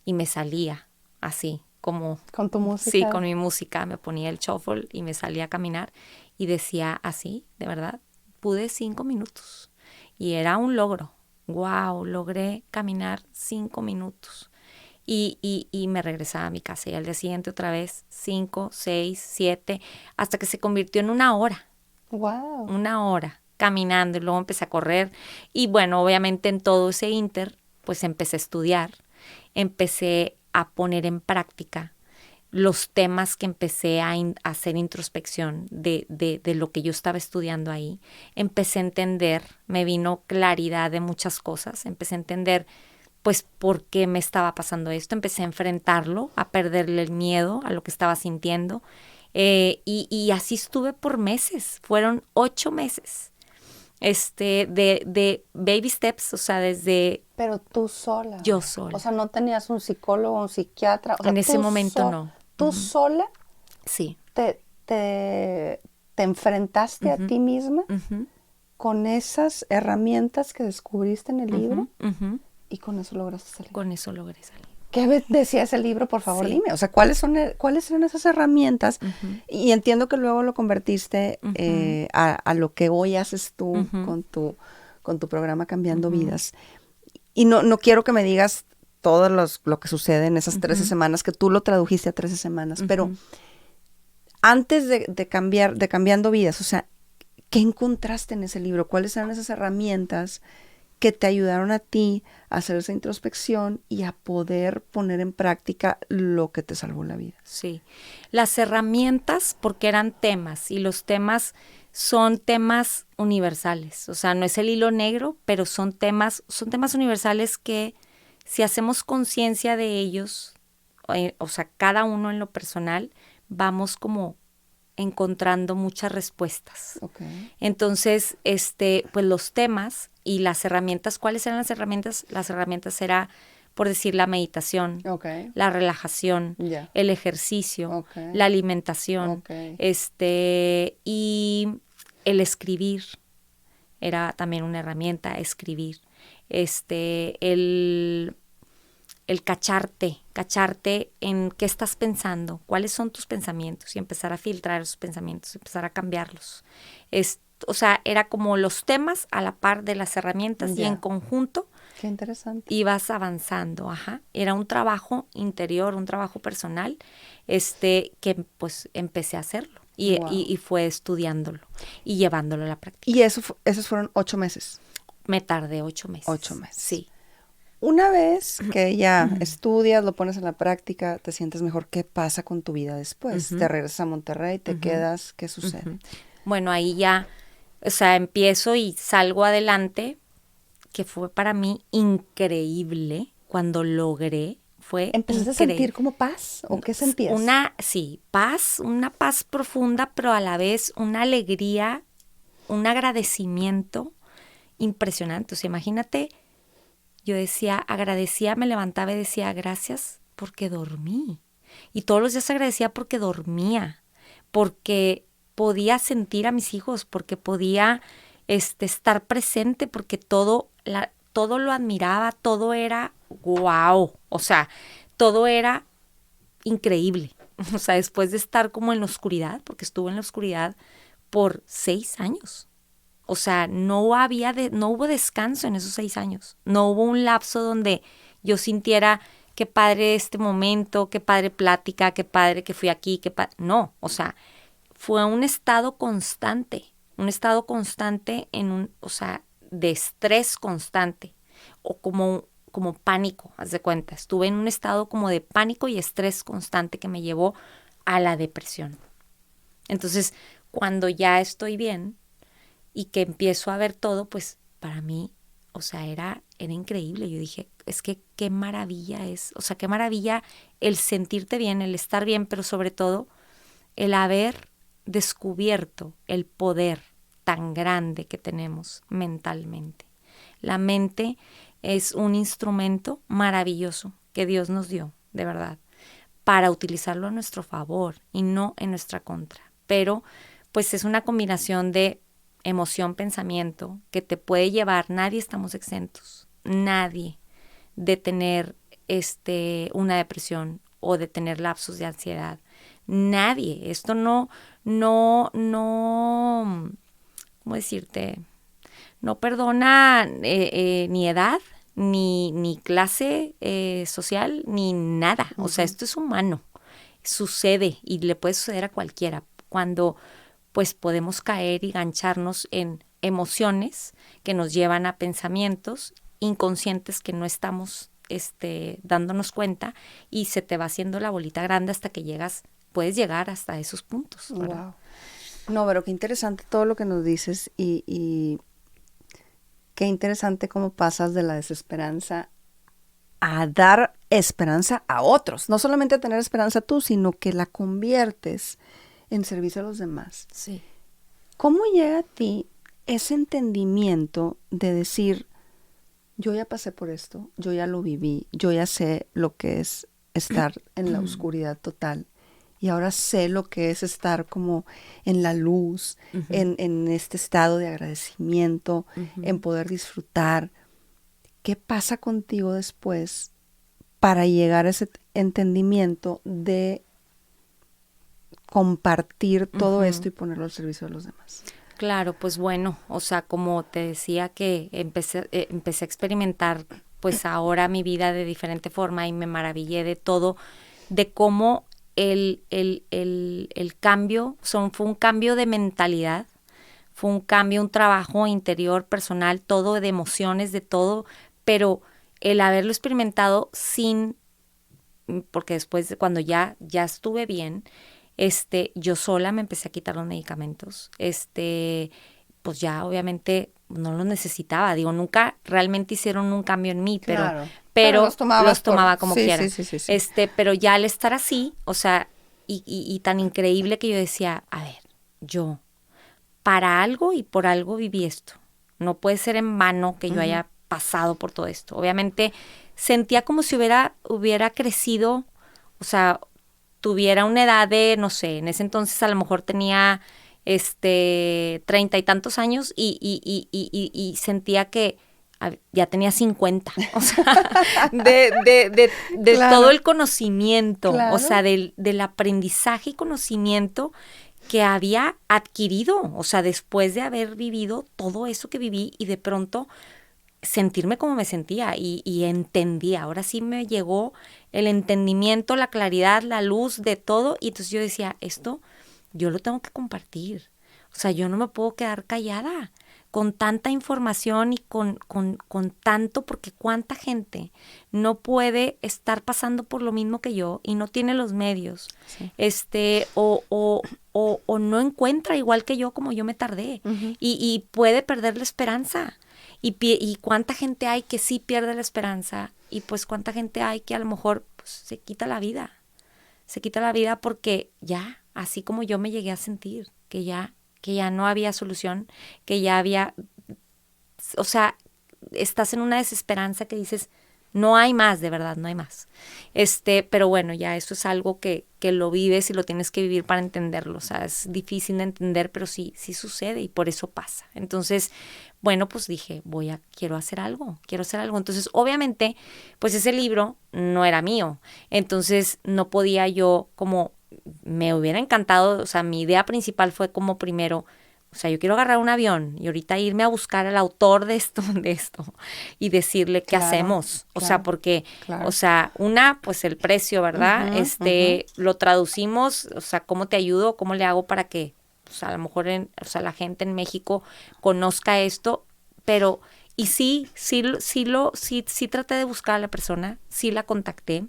y me salía así como... ¿Con tu música? Sí, con mi música. Me ponía el shuffle y me salía a caminar y decía así, de verdad, pude 5 minutos. Y era un logro. Wow, logré caminar 5 minutos. Y me regresaba a mi casa. Y al día siguiente otra vez 5, 6, 7, hasta que se convirtió en 1 hora. Wow. 1 hora caminando y luego empecé a correr. Y bueno, obviamente en todo ese inter, pues empecé a estudiar. Empecé a poner en práctica los temas que empecé a hacer introspección de lo que yo estaba estudiando ahí. Empecé a entender, me vino claridad de muchas cosas, empecé a entender pues por qué me estaba pasando esto, empecé a enfrentarlo, a perderle el miedo a lo que estaba sintiendo, y así estuve por meses, fueron 8 meses. De baby steps, o sea, desde... Pero tú sola. Yo sola. O sea, no tenías un psicólogo, un psiquiatra. O sea, en ese momento no. Tú sola Sí. te enfrentaste a ti misma con esas herramientas que descubriste en el libro y con eso lograste salir. Con eso logré salir. ¿Qué decía ese libro? Por favor, Sí. dime. O sea, ¿cuáles eran esas herramientas? Y entiendo que luego lo convertiste a lo que hoy haces tú con tu programa Cambiando Vidas. Y no quiero que me digas todo lo que sucede en esas 13 semanas, que tú lo tradujiste a 13 semanas, pero antes de Cambiando Vidas, o sea, ¿qué encontraste en ese libro? ¿Cuáles eran esas herramientas que te ayudaron a ti a hacer esa introspección y a poder poner en práctica lo que te salvó la vida? Sí, las herramientas, porque eran temas, y los temas son temas universales, o sea, no es el hilo negro, pero son temas universales que si hacemos conciencia de ellos, o sea, cada uno en lo personal, vamos como encontrando muchas respuestas. Okay. Entonces, pues los temas y las herramientas, ¿cuáles eran las herramientas? Las herramientas era, por decir, la meditación, la relajación, el ejercicio, la alimentación, y el escribir era también una herramienta, escribir, el cacharte en qué estás pensando, cuáles son tus pensamientos y empezar a filtrar esos pensamientos, empezar a cambiarlos. O sea, era como los temas a la par de las herramientas y en conjunto. Qué interesante. Ibas avanzando, ajá. Era un trabajo interior, un trabajo personal, que pues empecé a hacerlo y fue estudiándolo y llevándolo a la práctica. ¿Y esos fueron 8 meses? Me tardé 8 meses. 8 meses. Sí. Una vez que ya estudias, lo pones en la práctica, te sientes mejor, ¿qué pasa con tu vida después? Te regresas a Monterrey, te quedas, ¿qué sucede? Bueno, ahí ya, o sea, empiezo y salgo adelante, que fue para mí increíble cuando logré, fue ¿Empezaste a sentir como paz? ¿O qué sentías? Paz, una paz profunda, pero a la vez una alegría, un agradecimiento impresionante. O sea, imagínate, yo agradecía, me levantaba y decía, gracias porque dormí. Y todos los días agradecía porque dormía, porque podía sentir a mis hijos, porque podía estar presente, porque todo lo admiraba, todo era wow. O sea, todo era increíble. O sea, después de estar como en la oscuridad, porque estuve en la oscuridad por 6 años. O sea, no hubo descanso en esos 6 años. No hubo un lapso donde yo sintiera qué padre este momento, qué padre plática, qué padre que fui aquí, no, o sea, fue un estado constante o sea, de estrés constante o como pánico, haz de cuenta. Estuve en un estado como de pánico y estrés constante que me llevó a la depresión. Entonces, cuando ya estoy bien y que empiezo a ver todo, pues para mí, o sea, era increíble. Yo dije, es que qué maravilla es, o sea, qué maravilla el sentirte bien, el estar bien, pero sobre todo el haber descubierto el poder tan grande que tenemos mentalmente. La mente es un instrumento maravilloso que Dios nos dio, de verdad, para utilizarlo a nuestro favor y no en nuestra contra. Pero pues es una combinación de emoción, pensamiento, que te puede llevar, nadie estamos exentos, nadie, de tener una depresión o de tener lapsos de ansiedad. Nadie, esto no, ¿cómo decirte? No perdona ni edad, ni clase social, ni nada. O sea, esto es humano, sucede y le puede suceder a cualquiera. Cuando pues podemos caer y gancharnos en emociones que nos llevan a pensamientos inconscientes que no estamos dándonos cuenta y se te va haciendo la bolita grande hasta que puedes llegar hasta esos puntos, ¿verdad? Wow. No, pero qué interesante todo lo que nos dices y qué interesante cómo pasas de la desesperanza a dar esperanza a otros. No solamente a tener esperanza tú, sino que la conviertes en servicio a los demás. Sí. ¿Cómo llega a ti ese entendimiento de decir, yo ya pasé por esto, yo ya lo viví, yo ya sé lo que es estar en la oscuridad total y ahora sé lo que es estar como en la luz, en este estado de agradecimiento, en poder disfrutar? ¿Qué pasa contigo después para llegar a ese entendimiento de compartir todo esto y ponerlo al servicio de los demás? Claro, pues bueno, o sea, como te decía que empecé a experimentar pues ahora mi vida de diferente forma y me maravillé de todo, de cómo el cambio, fue un cambio de mentalidad, fue un cambio, un trabajo interior, personal, todo de emociones, de todo, pero el haberlo experimentado porque después de cuando ya estuve bien, yo sola me empecé a quitar los medicamentos, pues ya obviamente no los necesitaba, digo, nunca realmente hicieron un cambio en mí, Claro. pero los tomaba como quiera. Sí. Pero ya al estar así, o sea, y tan increíble que yo decía, a ver, yo para algo y por algo viví esto, no puede ser en vano que yo haya pasado por todo esto. Obviamente sentía como si hubiera crecido, o sea, tuviera una edad de, no sé, en ese entonces a lo mejor tenía 30 y tantos años y sentía que ya tenía 50, o sea, de claro. Todo el conocimiento, claro. O sea, del aprendizaje y conocimiento que había adquirido, o sea, después de haber vivido todo eso que viví y de pronto sentirme como me sentía y entendía. Ahora sí me llegó el entendimiento, la claridad, la luz de todo, y entonces yo decía, esto yo lo tengo que compartir. O sea, yo no me puedo quedar callada con tanta información y con tanto, porque cuánta gente no puede estar pasando por lo mismo que yo y no tiene los medios, sí. O no encuentra igual que yo como yo me tardé, uh-huh. y puede perder la esperanza. Y cuánta gente hay que sí pierde la esperanza, y pues cuánta gente hay que a lo mejor pues, se quita la vida porque ya, así como yo me llegué a sentir, que ya no había solución, que ya había, o sea, estás en una desesperanza que dices, no hay más, de verdad, no hay más. Pero bueno, ya eso es algo que lo vives y lo tienes que vivir para entenderlo. O sea, es difícil de entender, pero sí sucede y por eso pasa. Entonces, bueno, pues dije, quiero hacer algo. Entonces, obviamente, pues ese libro no era mío. Entonces, no podía yo como, me hubiera encantado, o sea, mi idea principal fue como primero, o sea, yo quiero agarrar un avión y ahorita irme a buscar al autor de esto y decirle qué hacemos. O sea, porque, o sea, pues el precio, ¿verdad? Uh-huh, uh-huh. Lo traducimos, o sea, ¿cómo te ayudo? ¿Cómo le hago para que, o sea, a lo mejor la gente en México conozca esto? Pero, y sí traté de buscar a la persona, sí la contacté.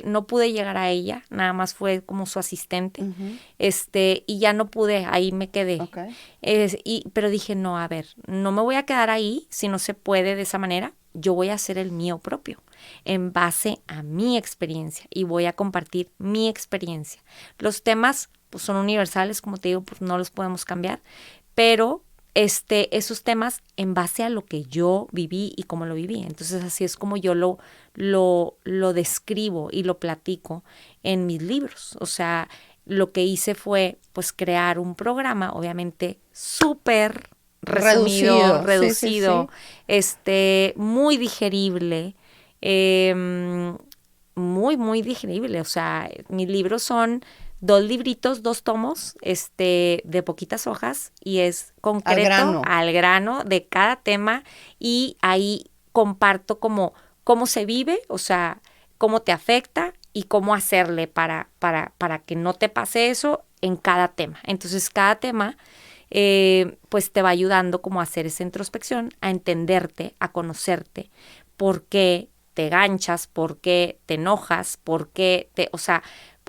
No pude llegar a ella, nada más fue como su asistente, uh-huh. Y ya no pude, ahí me quedé. Okay. Pero dije, no, a ver, no me voy a quedar ahí si no se puede de esa manera, yo voy a hacer el mío propio, en base a mi experiencia, y voy a compartir mi experiencia. Los temas, pues, son universales, como te digo, pues no los podemos cambiar, pero esos temas en base a lo que yo viví y cómo lo viví. Entonces, así es como yo lo describo y lo platico en mis libros. O sea, lo que hice fue, pues, crear un programa, obviamente, súper reducido, sí. Muy digerible, muy digerible. O sea, mis libros son 2 libritos, 2 tomos, de poquitas hojas, y es concreto, al grano de cada tema, y ahí comparto cómo se vive, o sea, cómo te afecta y cómo hacerle para que no te pase eso en cada tema. Entonces, cada tema, pues te va ayudando como a hacer esa introspección, a entenderte, a conocerte, por qué te ganchas, por qué te enojas, o sea,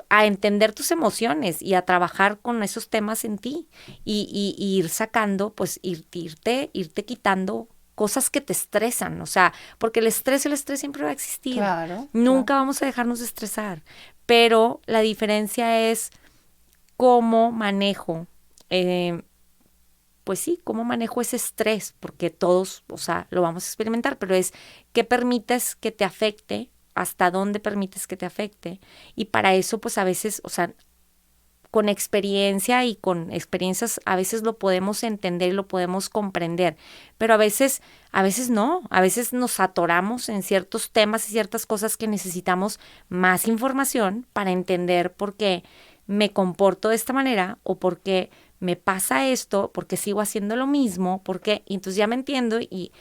a entender tus emociones y a trabajar con esos temas en ti y ir sacando, pues irte quitando cosas que te estresan, o sea, porque el estrés siempre va a existir. Claro, nunca vamos a dejarnos de estresar, pero la diferencia es cómo manejo, pues sí, cómo manejo ese estrés, porque todos, o sea, lo vamos a experimentar, pero es qué permites que te afecte, hasta dónde permites que te afecte, y para eso, pues a veces, o sea, con experiencia y con experiencias a veces lo podemos entender y lo podemos comprender, pero a veces no, a veces nos atoramos en ciertos temas y ciertas cosas que necesitamos más información para entender por qué me comporto de esta manera o por qué me pasa esto, porque sigo haciendo lo mismo, porque y entonces ya me entiendo y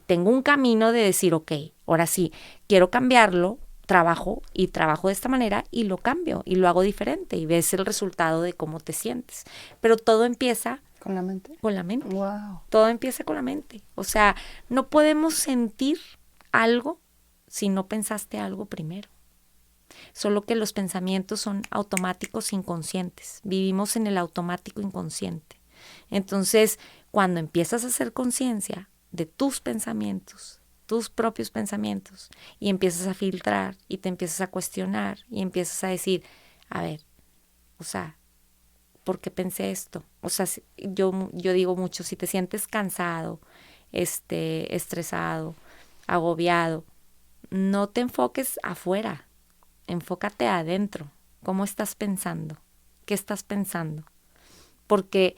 tengo un camino de decir, ok, ahora sí, quiero cambiarlo, trabajo de esta manera y lo cambio y lo hago diferente y ves el resultado de cómo te sientes. Pero todo empieza ¿con la mente? Con la mente. Wow. Todo empieza con la mente. O sea, no podemos sentir algo si no pensaste algo primero. Solo que los pensamientos son automáticos inconscientes. Vivimos en el automático inconsciente. Entonces, cuando empiezas a hacer conciencia de tus pensamientos, tus propios pensamientos, y empiezas a filtrar y te empiezas a cuestionar y empiezas a decir, a ver, o sea, ¿por qué pensé esto? O sea, yo digo mucho, si te sientes cansado, estresado, agobiado, no te enfoques afuera, enfócate adentro. ¿Cómo estás pensando? ¿Qué estás pensando? Porque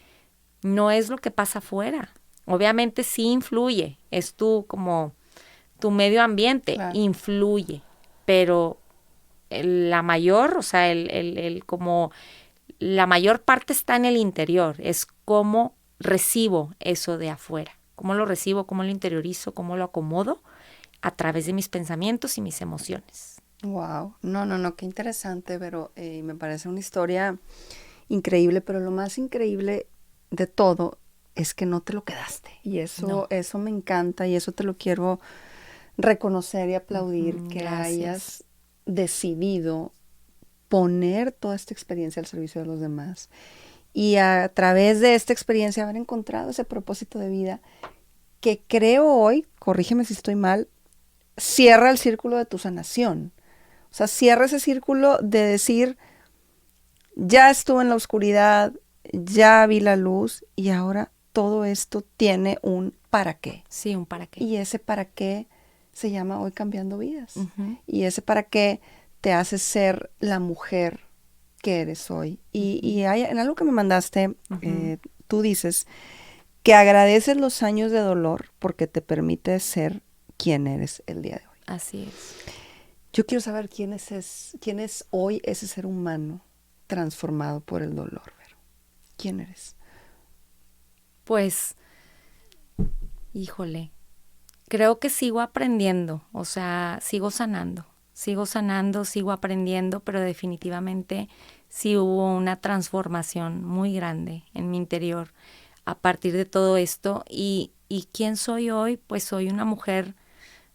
no es lo que pasa afuera, Obviamente sí influye, es tu medio ambiente, Claro. influye, pero la mayor, o sea, como la mayor parte está en el interior, es cómo recibo eso de afuera, cómo lo recibo, cómo lo interiorizo, cómo lo acomodo a través de mis pensamientos y mis emociones. Wow, no, qué interesante, pero me parece una historia increíble, pero lo más increíble de todo es que no te lo quedaste. Y eso me encanta y eso te lo quiero reconocer y aplaudir, que Gracias. hayas decidido poner toda esta experiencia al servicio de los demás y a través de esta experiencia haber encontrado ese propósito de vida que creo hoy, corrígeme si estoy mal, cierra el círculo de tu sanación. O sea, cierra ese círculo de decir, ya estuve en la oscuridad, ya vi la luz y ahora todo esto tiene un para qué. Sí, un para qué. Y ese para qué se llama Hoy Cambiando Vidas. Uh-huh. Y ese para qué te hace ser la mujer que eres hoy. Y hay, en algo que me mandaste, tú dices que agradeces los años de dolor porque te permite ser quien eres el día de hoy. Así es. Yo quiero saber quién es hoy ese ser humano transformado por el dolor, Vero. ¿Quién eres? Pues, híjole, creo que sigo aprendiendo, o sea, sigo sanando, sigo aprendiendo, pero definitivamente sí hubo una transformación muy grande en mi interior a partir de todo esto. ¿Y quién soy hoy? Pues soy una mujer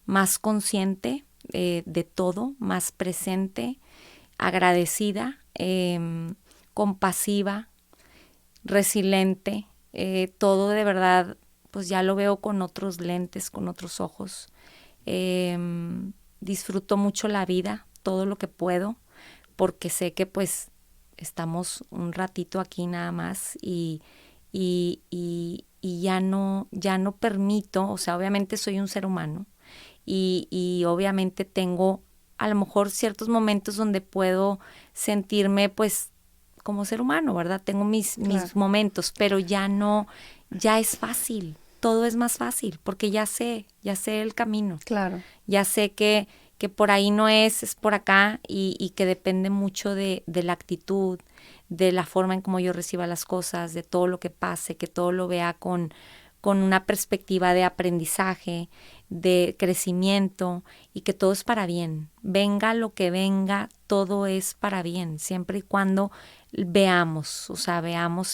más consciente de todo, más presente, agradecida, compasiva, resiliente, todo de verdad, pues ya lo veo con otros lentes, con otros ojos. Disfruto mucho la vida, todo lo que puedo, porque sé que pues estamos un ratito aquí nada más y ya no permito, o sea, obviamente soy un ser humano y obviamente tengo a lo mejor ciertos momentos donde puedo sentirme pues como ser humano, ¿verdad? Tengo mis momentos, pero ya es fácil, todo es más fácil, porque ya sé el camino. Claro. Ya sé que por ahí no es por acá y que depende mucho de la actitud, de la forma en cómo yo reciba las cosas, de todo lo que pase, que todo lo vea con una perspectiva de aprendizaje, de crecimiento y que todo es para bien. Venga lo que venga, todo es para bien, siempre y cuando veamos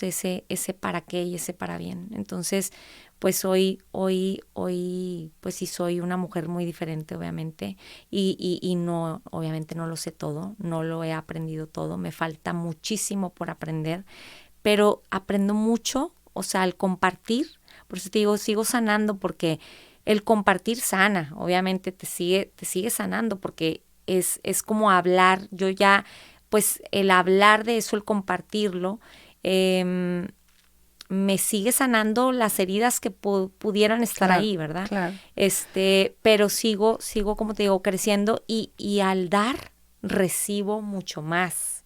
ese para qué y ese para bien. Entonces, pues hoy, pues sí soy una mujer muy diferente, obviamente, y no, obviamente no lo sé todo, no lo he aprendido todo, me falta muchísimo por aprender, pero aprendo mucho, o sea, al compartir. Por eso te digo, sigo sanando porque el compartir sana, obviamente te sigue sanando porque es como hablar, yo ya, pues el hablar de eso, el compartirlo, me sigue sanando las heridas que pudieran estar ahí, ¿verdad? Claro. Pero sigo, como te digo, creciendo y al dar recibo mucho más.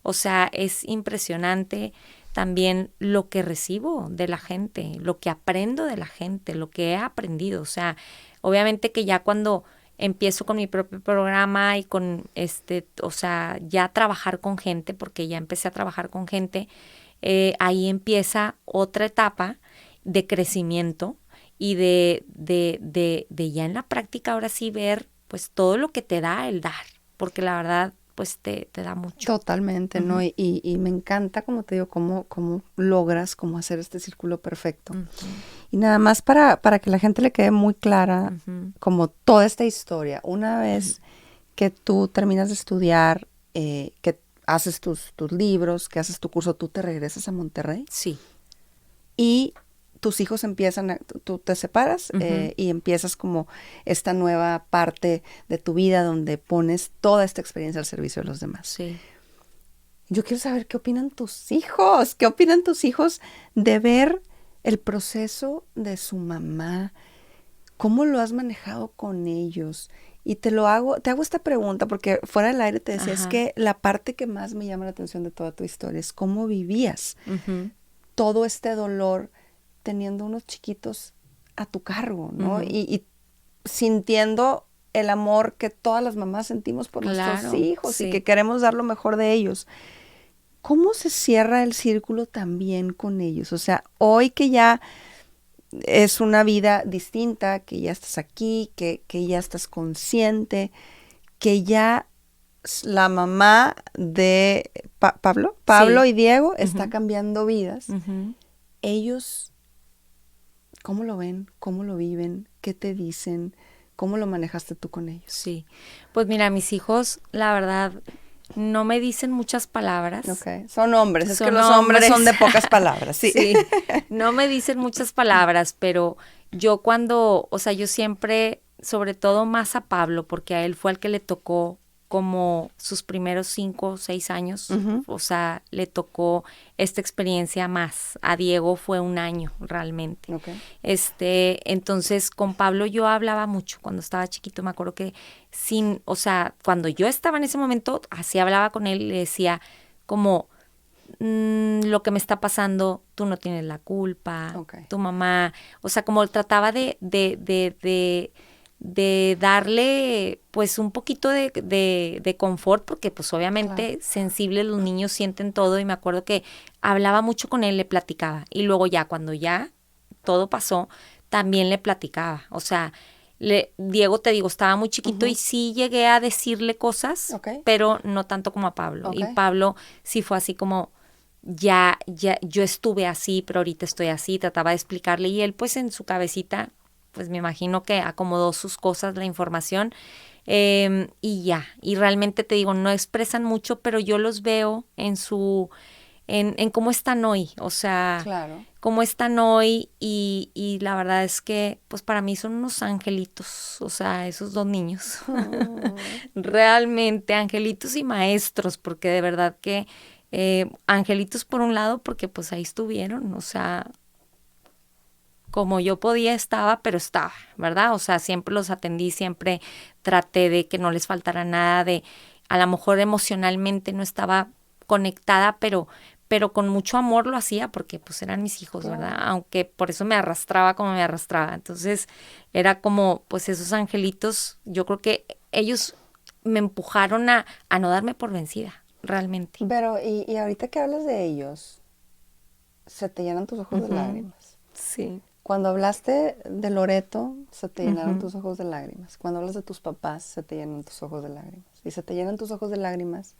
O sea, es impresionante también lo que recibo de la gente, lo que aprendo de la gente, lo que he aprendido. O sea, obviamente que ya cuando empiezo con mi propio programa y con o sea, ya trabajar con gente, porque ya empecé a trabajar con gente, ahí empieza otra etapa de crecimiento y de ya en la práctica ahora sí ver pues todo lo que te da el dar, porque la verdad pues te da mucho. Totalmente, ¿no? Y me encanta, como te digo, cómo logras cómo hacer este círculo perfecto. Y nada más para que la gente le quede muy clara como toda esta historia. Una vez que tú terminas de estudiar, que haces tus libros, que haces tu curso, tú te regresas a Monterrey. Sí. Y tus hijos tú te separas y empiezas como esta nueva parte de tu vida donde pones toda esta experiencia al servicio de los demás. Sí. Yo quiero saber qué opinan tus hijos. ¿Qué opinan tus hijos de ver el proceso de su mamá? ¿Cómo lo has manejado con ellos? Y te hago esta pregunta porque fuera del aire te decía, es que la parte que más me llama la atención de toda tu historia es cómo vivías todo este dolor teniendo unos chiquitos a tu cargo, ¿no? Y sintiendo el amor que todas las mamás sentimos por nuestros hijos y que queremos dar lo mejor de ellos. ¿Cómo se cierra el círculo también con ellos? O sea, hoy que ya es una vida distinta, que ya estás aquí, que ya estás consciente, que ya la mamá de Pablo y Diego está cambiando vidas. Ellos, ¿cómo lo ven? ¿Cómo lo viven? ¿Qué te dicen? ¿Cómo lo manejaste tú con ellos? Sí, pues mira, mis hijos, la verdad, no me dicen muchas palabras. Okay. Son hombres, es que los hombres son de pocas palabras, sí. Sí, no me dicen muchas palabras, pero yo cuando, o sea, yo siempre, sobre todo más a Pablo, porque a él fue al que le tocó como sus primeros 5 o 6 años, o sea, le tocó esta experiencia más. A Diego fue 1 año realmente. Okay. Entonces con Pablo yo hablaba mucho cuando estaba chiquito, me acuerdo que o sea, cuando yo estaba en ese momento, así hablaba con él y le decía como lo que me está pasando, tú no tienes la culpa, tu mamá, o sea, como trataba de darle pues un poquito de confort, porque pues obviamente sensibles los niños sienten todo, y me acuerdo que hablaba mucho con él, le platicaba, y luego ya cuando ya todo pasó, también le platicaba, o sea, Diego, te digo, estaba muy chiquito y sí llegué a decirle cosas, pero no tanto como a Pablo, y Pablo sí fue así como, ya yo estuve así, pero ahorita estoy así, trataba de explicarle, y él pues en su cabecita, pues me imagino que acomodó sus cosas, la información, y ya, y realmente te digo, no expresan mucho, pero yo los veo en cómo están hoy, o sea, cómo están hoy, y la verdad es que, pues para mí son unos angelitos, o sea, esos 2 niños, realmente angelitos y maestros, porque de verdad que angelitos por un lado, porque pues ahí estuvieron, o sea, como yo podía estaba, ¿verdad? O sea, siempre los atendí, siempre traté de que no les faltara nada, a lo mejor emocionalmente no estaba conectada, pero con mucho amor lo hacía, porque pues eran mis hijos, ¿verdad? Aunque por eso me arrastraba como me arrastraba. Entonces era como, pues esos angelitos, yo creo que ellos me empujaron a no darme por vencida, realmente. Pero, y ahorita que hablas de ellos, se te llenan tus ojos de lágrimas. Sí. Cuando hablaste de Loreto, se te llenaron tus ojos de lágrimas. Cuando hablas de tus papás, se te llenan tus ojos de lágrimas. Y se te llenan tus ojos de lágrimas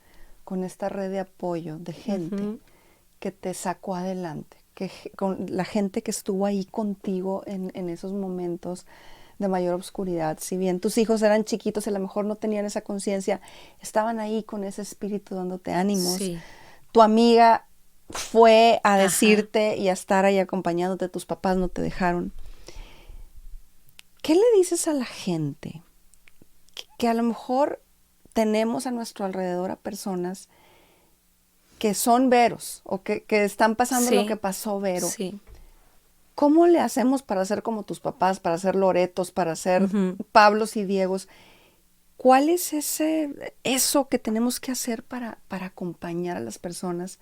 con esta red de apoyo de gente que te sacó adelante, con la gente que estuvo ahí contigo en esos momentos de mayor oscuridad. Si bien tus hijos eran chiquitos y a lo mejor no tenían esa conciencia, estaban ahí con ese espíritu dándote ánimos. Sí. Tu amiga fue a decirte y a estar ahí acompañándote, tus papás no te dejaron. ¿Qué le dices a la gente que a lo mejor tenemos a nuestro alrededor a personas que son Veros o que están pasando lo que pasó Vero? Sí. ¿Cómo le hacemos para ser como tus papás, para ser Loretos, para ser Pablos y Diegos? ¿Cuál es eso que tenemos que hacer para acompañar a las personas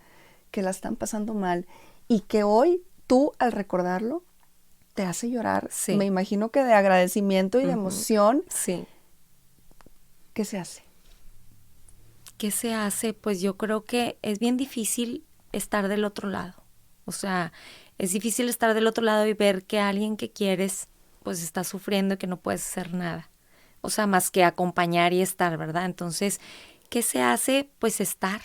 que la están pasando mal y que hoy tú al recordarlo te hace llorar? Sí. Me imagino que de agradecimiento y de emoción. Sí. ¿Qué se hace? ¿Qué se hace? Pues yo creo que es bien difícil estar del otro lado. O sea, es difícil estar del otro lado y ver que alguien que quieres pues está sufriendo y que no puedes hacer nada. O sea, más que acompañar y estar, ¿verdad? Entonces, ¿qué se hace? Pues estar.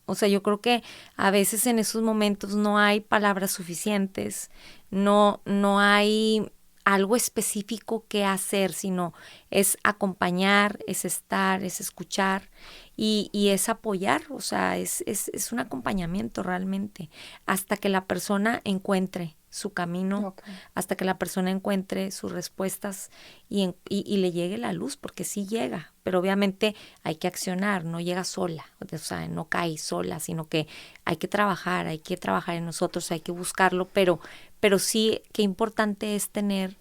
O sea, yo creo que a veces en esos momentos no hay palabras suficientes, no hay algo específico que hacer, sino es acompañar, es estar, es escuchar y es apoyar, o sea, es un acompañamiento realmente, hasta que la persona encuentre su camino, hasta que la persona encuentre sus respuestas y le llegue la luz, porque sí llega, pero obviamente hay que accionar, no llega sola, o sea, no cae sola, sino que hay que trabajar en nosotros, hay que buscarlo, pero sí, qué importante es tener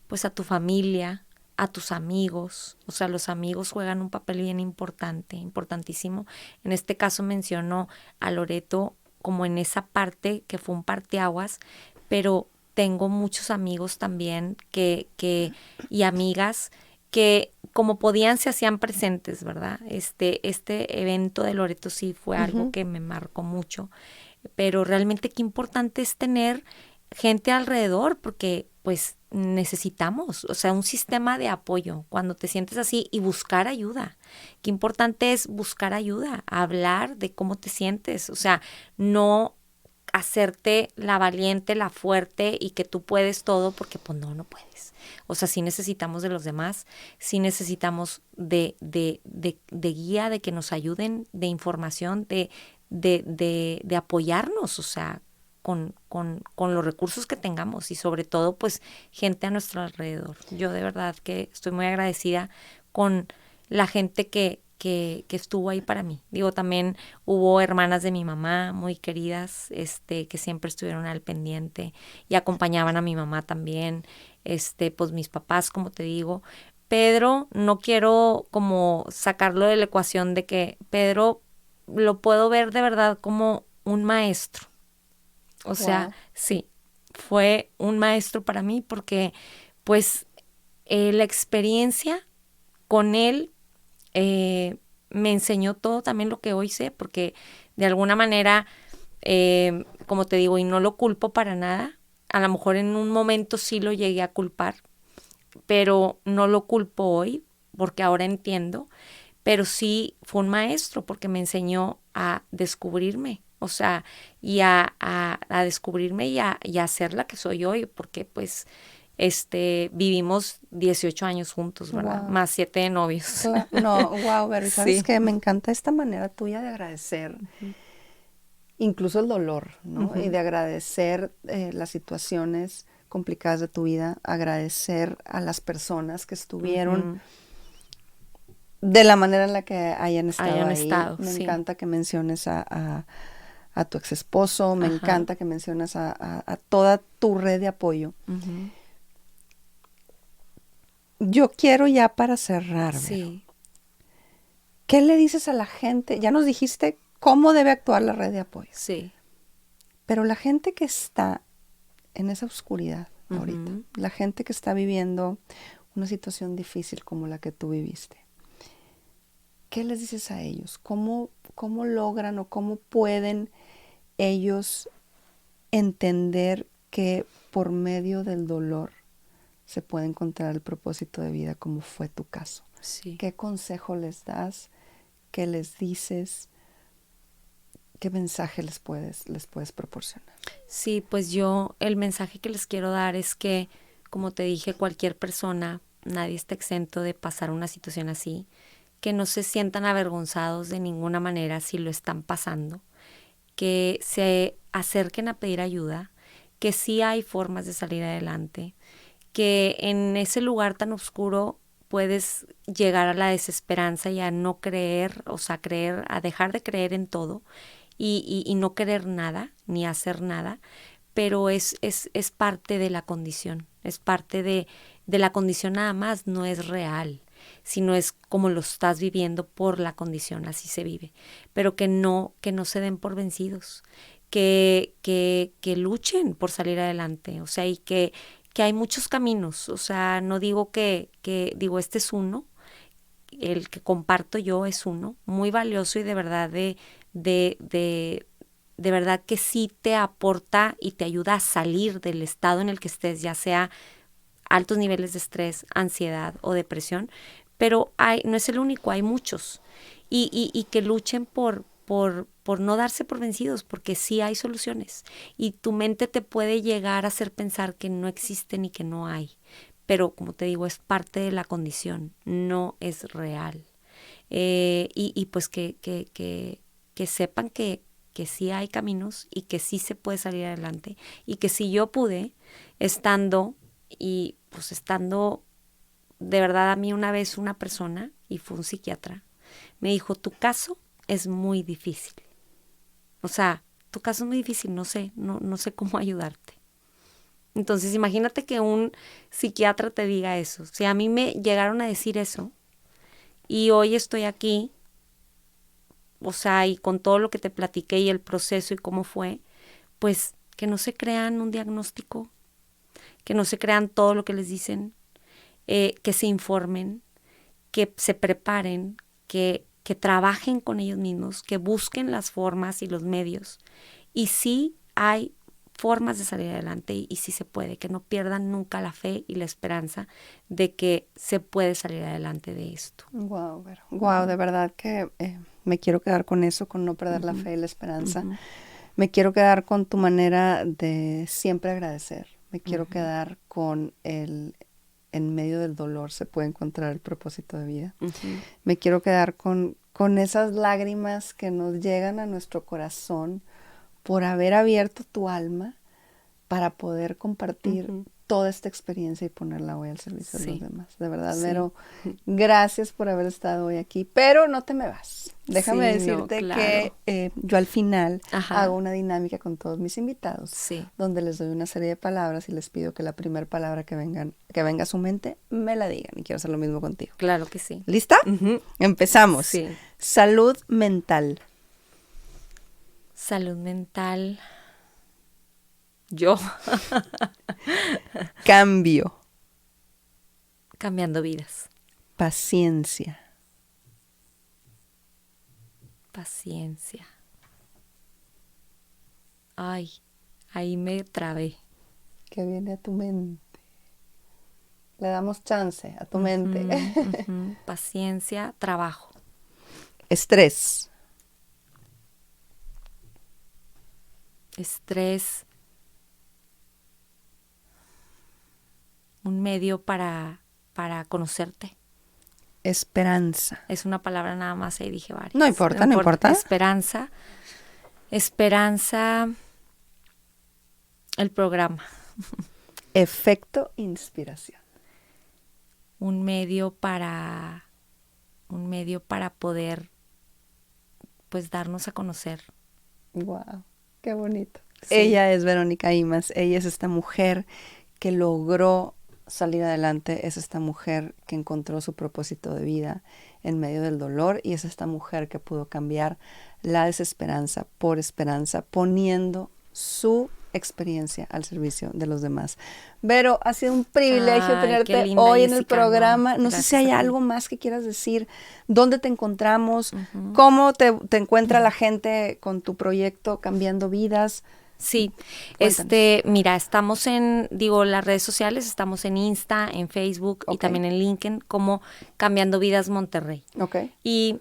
pues a tu familia, a tus amigos, o sea, los amigos juegan un papel bien importante, importantísimo. En este caso menciono a Loreto como en esa parte que fue un parteaguas, pero tengo muchos amigos también y amigas que como podían se hacían presentes, ¿verdad? Este evento de Loreto sí fue algo que me marcó mucho, pero realmente qué importante es tener gente alrededor, porque pues necesitamos, o sea, un sistema de apoyo cuando te sientes así y buscar ayuda. Qué importante es buscar ayuda, hablar de cómo te sientes, o sea, no hacerte la valiente, la fuerte y que tú puedes todo, porque pues no puedes. O sea, sí necesitamos de los demás, sí necesitamos de guía, de que nos ayuden, de información, de apoyarnos, o sea, con los recursos que tengamos y sobre todo pues gente a nuestro alrededor. Yo de verdad que estoy muy agradecida con la gente que estuvo ahí para mí. Digo, también hubo hermanas de mi mamá muy queridas, que siempre estuvieron al pendiente y acompañaban a mi mamá también, pues mis papás, como te digo. Pedro, no quiero como sacarlo de la ecuación de que Pedro lo puedo ver de verdad como un maestro. O sea, sí, fue un maestro para mí porque pues la experiencia con él me enseñó todo también lo que hoy sé, porque de alguna manera, como te digo, y no lo culpo para nada, a lo mejor en un momento sí lo llegué a culpar, pero no lo culpo hoy porque ahora entiendo, pero sí fue un maestro porque me enseñó a descubrirme, o sea, y a descubrirme y a ser la que soy hoy, porque pues vivimos 18 años juntos, ¿verdad? Más 7 de novios. No, wow, pero ¿sabes Sí. qué? Me encanta esta manera tuya de agradecer incluso el dolor, ¿no? Y de agradecer las situaciones complicadas de tu vida, agradecer a las personas que estuvieron de la manera en la que hayan estado ahí. Me encanta que menciones a tu ex esposo, me encanta que menciones a toda tu red de apoyo. Yo quiero ya para cerrar, Sí. ¿qué le dices a la gente? Ya nos dijiste cómo debe actuar la red de apoyo. Sí. Pero la gente que está en esa oscuridad ahorita, la gente que está viviendo una situación difícil como la que tú viviste, ¿qué les dices a ellos? ¿Cómo logran o cómo pueden ellos entender que por medio del dolor se puede encontrar el propósito de vida como fue tu caso? Sí. ¿Qué consejo les das? ¿Qué les dices? ¿Qué mensaje les puedes proporcionar? Sí, pues yo el mensaje que les quiero dar es que, como te dije, cualquier persona, nadie está exento de pasar una situación así, que no se sientan avergonzados de ninguna manera si lo están pasando, que se acerquen a pedir ayuda, que sí hay formas de salir adelante, que en ese lugar tan oscuro puedes llegar a la desesperanza y a no creer, o sea, a dejar de creer en todo y no querer nada, ni hacer nada, pero es parte de la condición, es parte de la condición nada más, no es real, sino es como lo estás viviendo por la condición, así se vive, pero que no se den por vencidos, que luchen por salir adelante, o sea, y que hay muchos caminos, o sea, no digo digo, este es uno, el que comparto yo es uno, muy valioso y de verdad de verdad que sí te aporta y te ayuda a salir del estado en el que estés, ya sea altos niveles de estrés, ansiedad o depresión, pero no es el único, hay muchos. Y que luchen por no darse por vencidos, porque sí hay soluciones. Y tu mente te puede llegar a hacer pensar que no existen y que no hay. Pero, como te digo, es parte de la condición, no es real. Y pues que sepan que sí hay caminos y que sí se puede salir adelante. Y que si yo pude, estando de verdad, a mí una vez una persona, y fue un psiquiatra, me dijo, tu caso es muy difícil. O sea, tu caso es muy difícil, no sé cómo ayudarte. Entonces, imagínate que un psiquiatra te diga eso. Si a mí me llegaron a decir eso, y hoy estoy aquí, o sea, y con todo lo que te platiqué y el proceso y cómo fue, pues que no se crean un diagnóstico, que no se crean todo lo que les dicen, que se informen, que se preparen, que trabajen con ellos mismos, que busquen las formas y los medios. Y sí hay formas de salir adelante y sí se puede, que no pierdan nunca la fe y la esperanza de que se puede salir adelante de esto. Wow, Vero. Wow, de verdad que me quiero quedar con eso, con no perder la fe y la esperanza. Me quiero quedar con tu manera de siempre agradecer. Me quiero quedar con en medio del dolor se puede encontrar el propósito de vida. Me quiero quedar con esas lágrimas que nos llegan a nuestro corazón por haber abierto tu alma para poder compartir toda esta experiencia y ponerla hoy al servicio de los demás. De verdad, Vero, gracias por haber estado hoy aquí, pero no te me vas. Déjame decirte que yo al final hago una dinámica con todos mis invitados, donde les doy una serie de palabras y les pido que la primera palabra que venga a su mente me la digan, y quiero hacer lo mismo contigo. Claro que sí. ¿Lista? Empezamos. Sí. Salud mental. Salud mental. Yo. Cambio. Cambiando vidas. Paciencia. Paciencia. Ay, ahí me trabé. ¿Qué viene a tu mente? Le damos chance a tu mente. Paciencia, trabajo. Estrés. Estrés. Un medio para conocerte. Esperanza. Es una palabra nada más, ahí dije varias. No importa. Esperanza, el programa. Efecto inspiración. Un medio para poder, pues, darnos a conocer. Wow, qué bonito. Sí. Ella es Verónica Imaz. Ella es esta mujer que logró salir adelante, es esta mujer que encontró su propósito de vida en medio del dolor, y es esta mujer que pudo cambiar la desesperanza por esperanza, poniendo su experiencia al servicio de los demás. Vero, ha sido un privilegio tenerte hoy en el programa. No sé si hay algo más que quieras decir. ¿Dónde te encontramos? ¿Cómo te encuentra la gente con tu proyecto Cambiando Vidas? Sí, Cuéntanos. mira, estamos las redes sociales, estamos en Insta, en Facebook y también en LinkedIn como Cambiando Vidas Monterrey. Y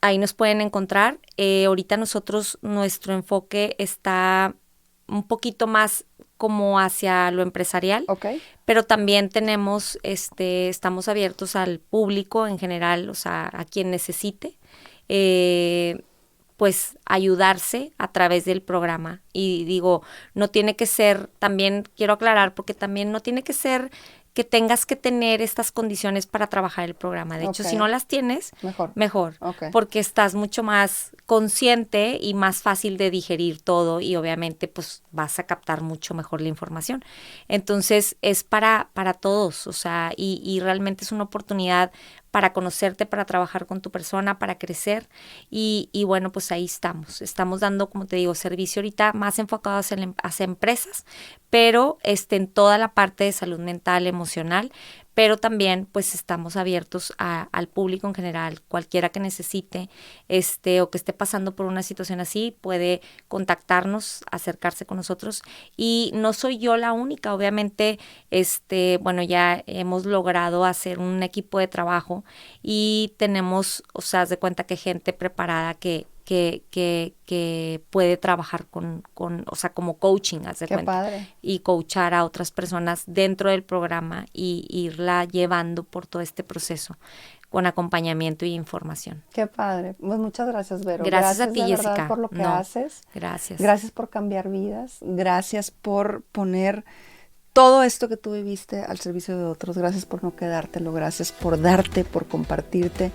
ahí nos pueden encontrar. Ahorita nuestro enfoque está un poquito más como hacia lo empresarial, pero también estamos abiertos al público en general, o sea, a quien necesite. Pues ayudarse a través del programa. Y digo, no tiene que ser, también quiero aclarar, porque también no tiene que ser que tengas que tener estas condiciones para trabajar el programa. De hecho, si no las tienes, mejor, porque estás mucho más consciente y más fácil de digerir todo, y obviamente pues vas a captar mucho mejor la información. Entonces es para todos, o sea, y realmente es una oportunidad para conocerte, para trabajar con tu persona, para crecer, y bueno, pues ahí estamos dando, como te digo, servicio ahorita más enfocado hacia empresas, pero en toda la parte de salud mental, emocional, pero también pues estamos abiertos al público en general. Cualquiera que necesite o que esté pasando por una situación así puede contactarnos, acercarse con nosotros, y no soy yo la única. Obviamente bueno, ya hemos logrado hacer un equipo de trabajo y tenemos, o sea, haz de cuenta que gente preparada que puede trabajar con, o sea, como coaching, haz de cuenta. Padre. Y coachar a otras personas dentro del programa y irla llevando por todo este proceso con acompañamiento y información. Qué padre. Pues muchas gracias, Vero. Gracias a ti, Jessica. Por lo que haces. Gracias. Gracias por cambiar vidas. Gracias por poner todo esto que tú viviste al servicio de otros. Gracias por no quedártelo. Gracias por darte, por compartirte.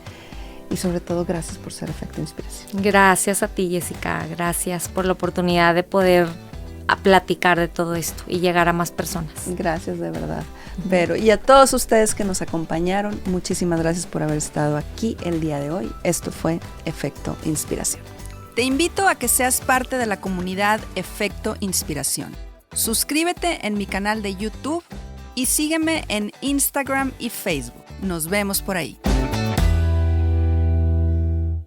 Y sobre todo, gracias por ser Efecto Inspiración. Gracias a ti, Jessica. Gracias por la oportunidad de poder platicar de todo esto y llegar a más personas. Gracias, de verdad. Vero, y a todos ustedes que nos acompañaron, muchísimas gracias por haber estado aquí el día de hoy. Esto fue Efecto Inspiración. Te invito a que seas parte de la comunidad Efecto Inspiración. Suscríbete en mi canal de YouTube Y sígueme en Instagram y Facebook. Nos vemos por ahí.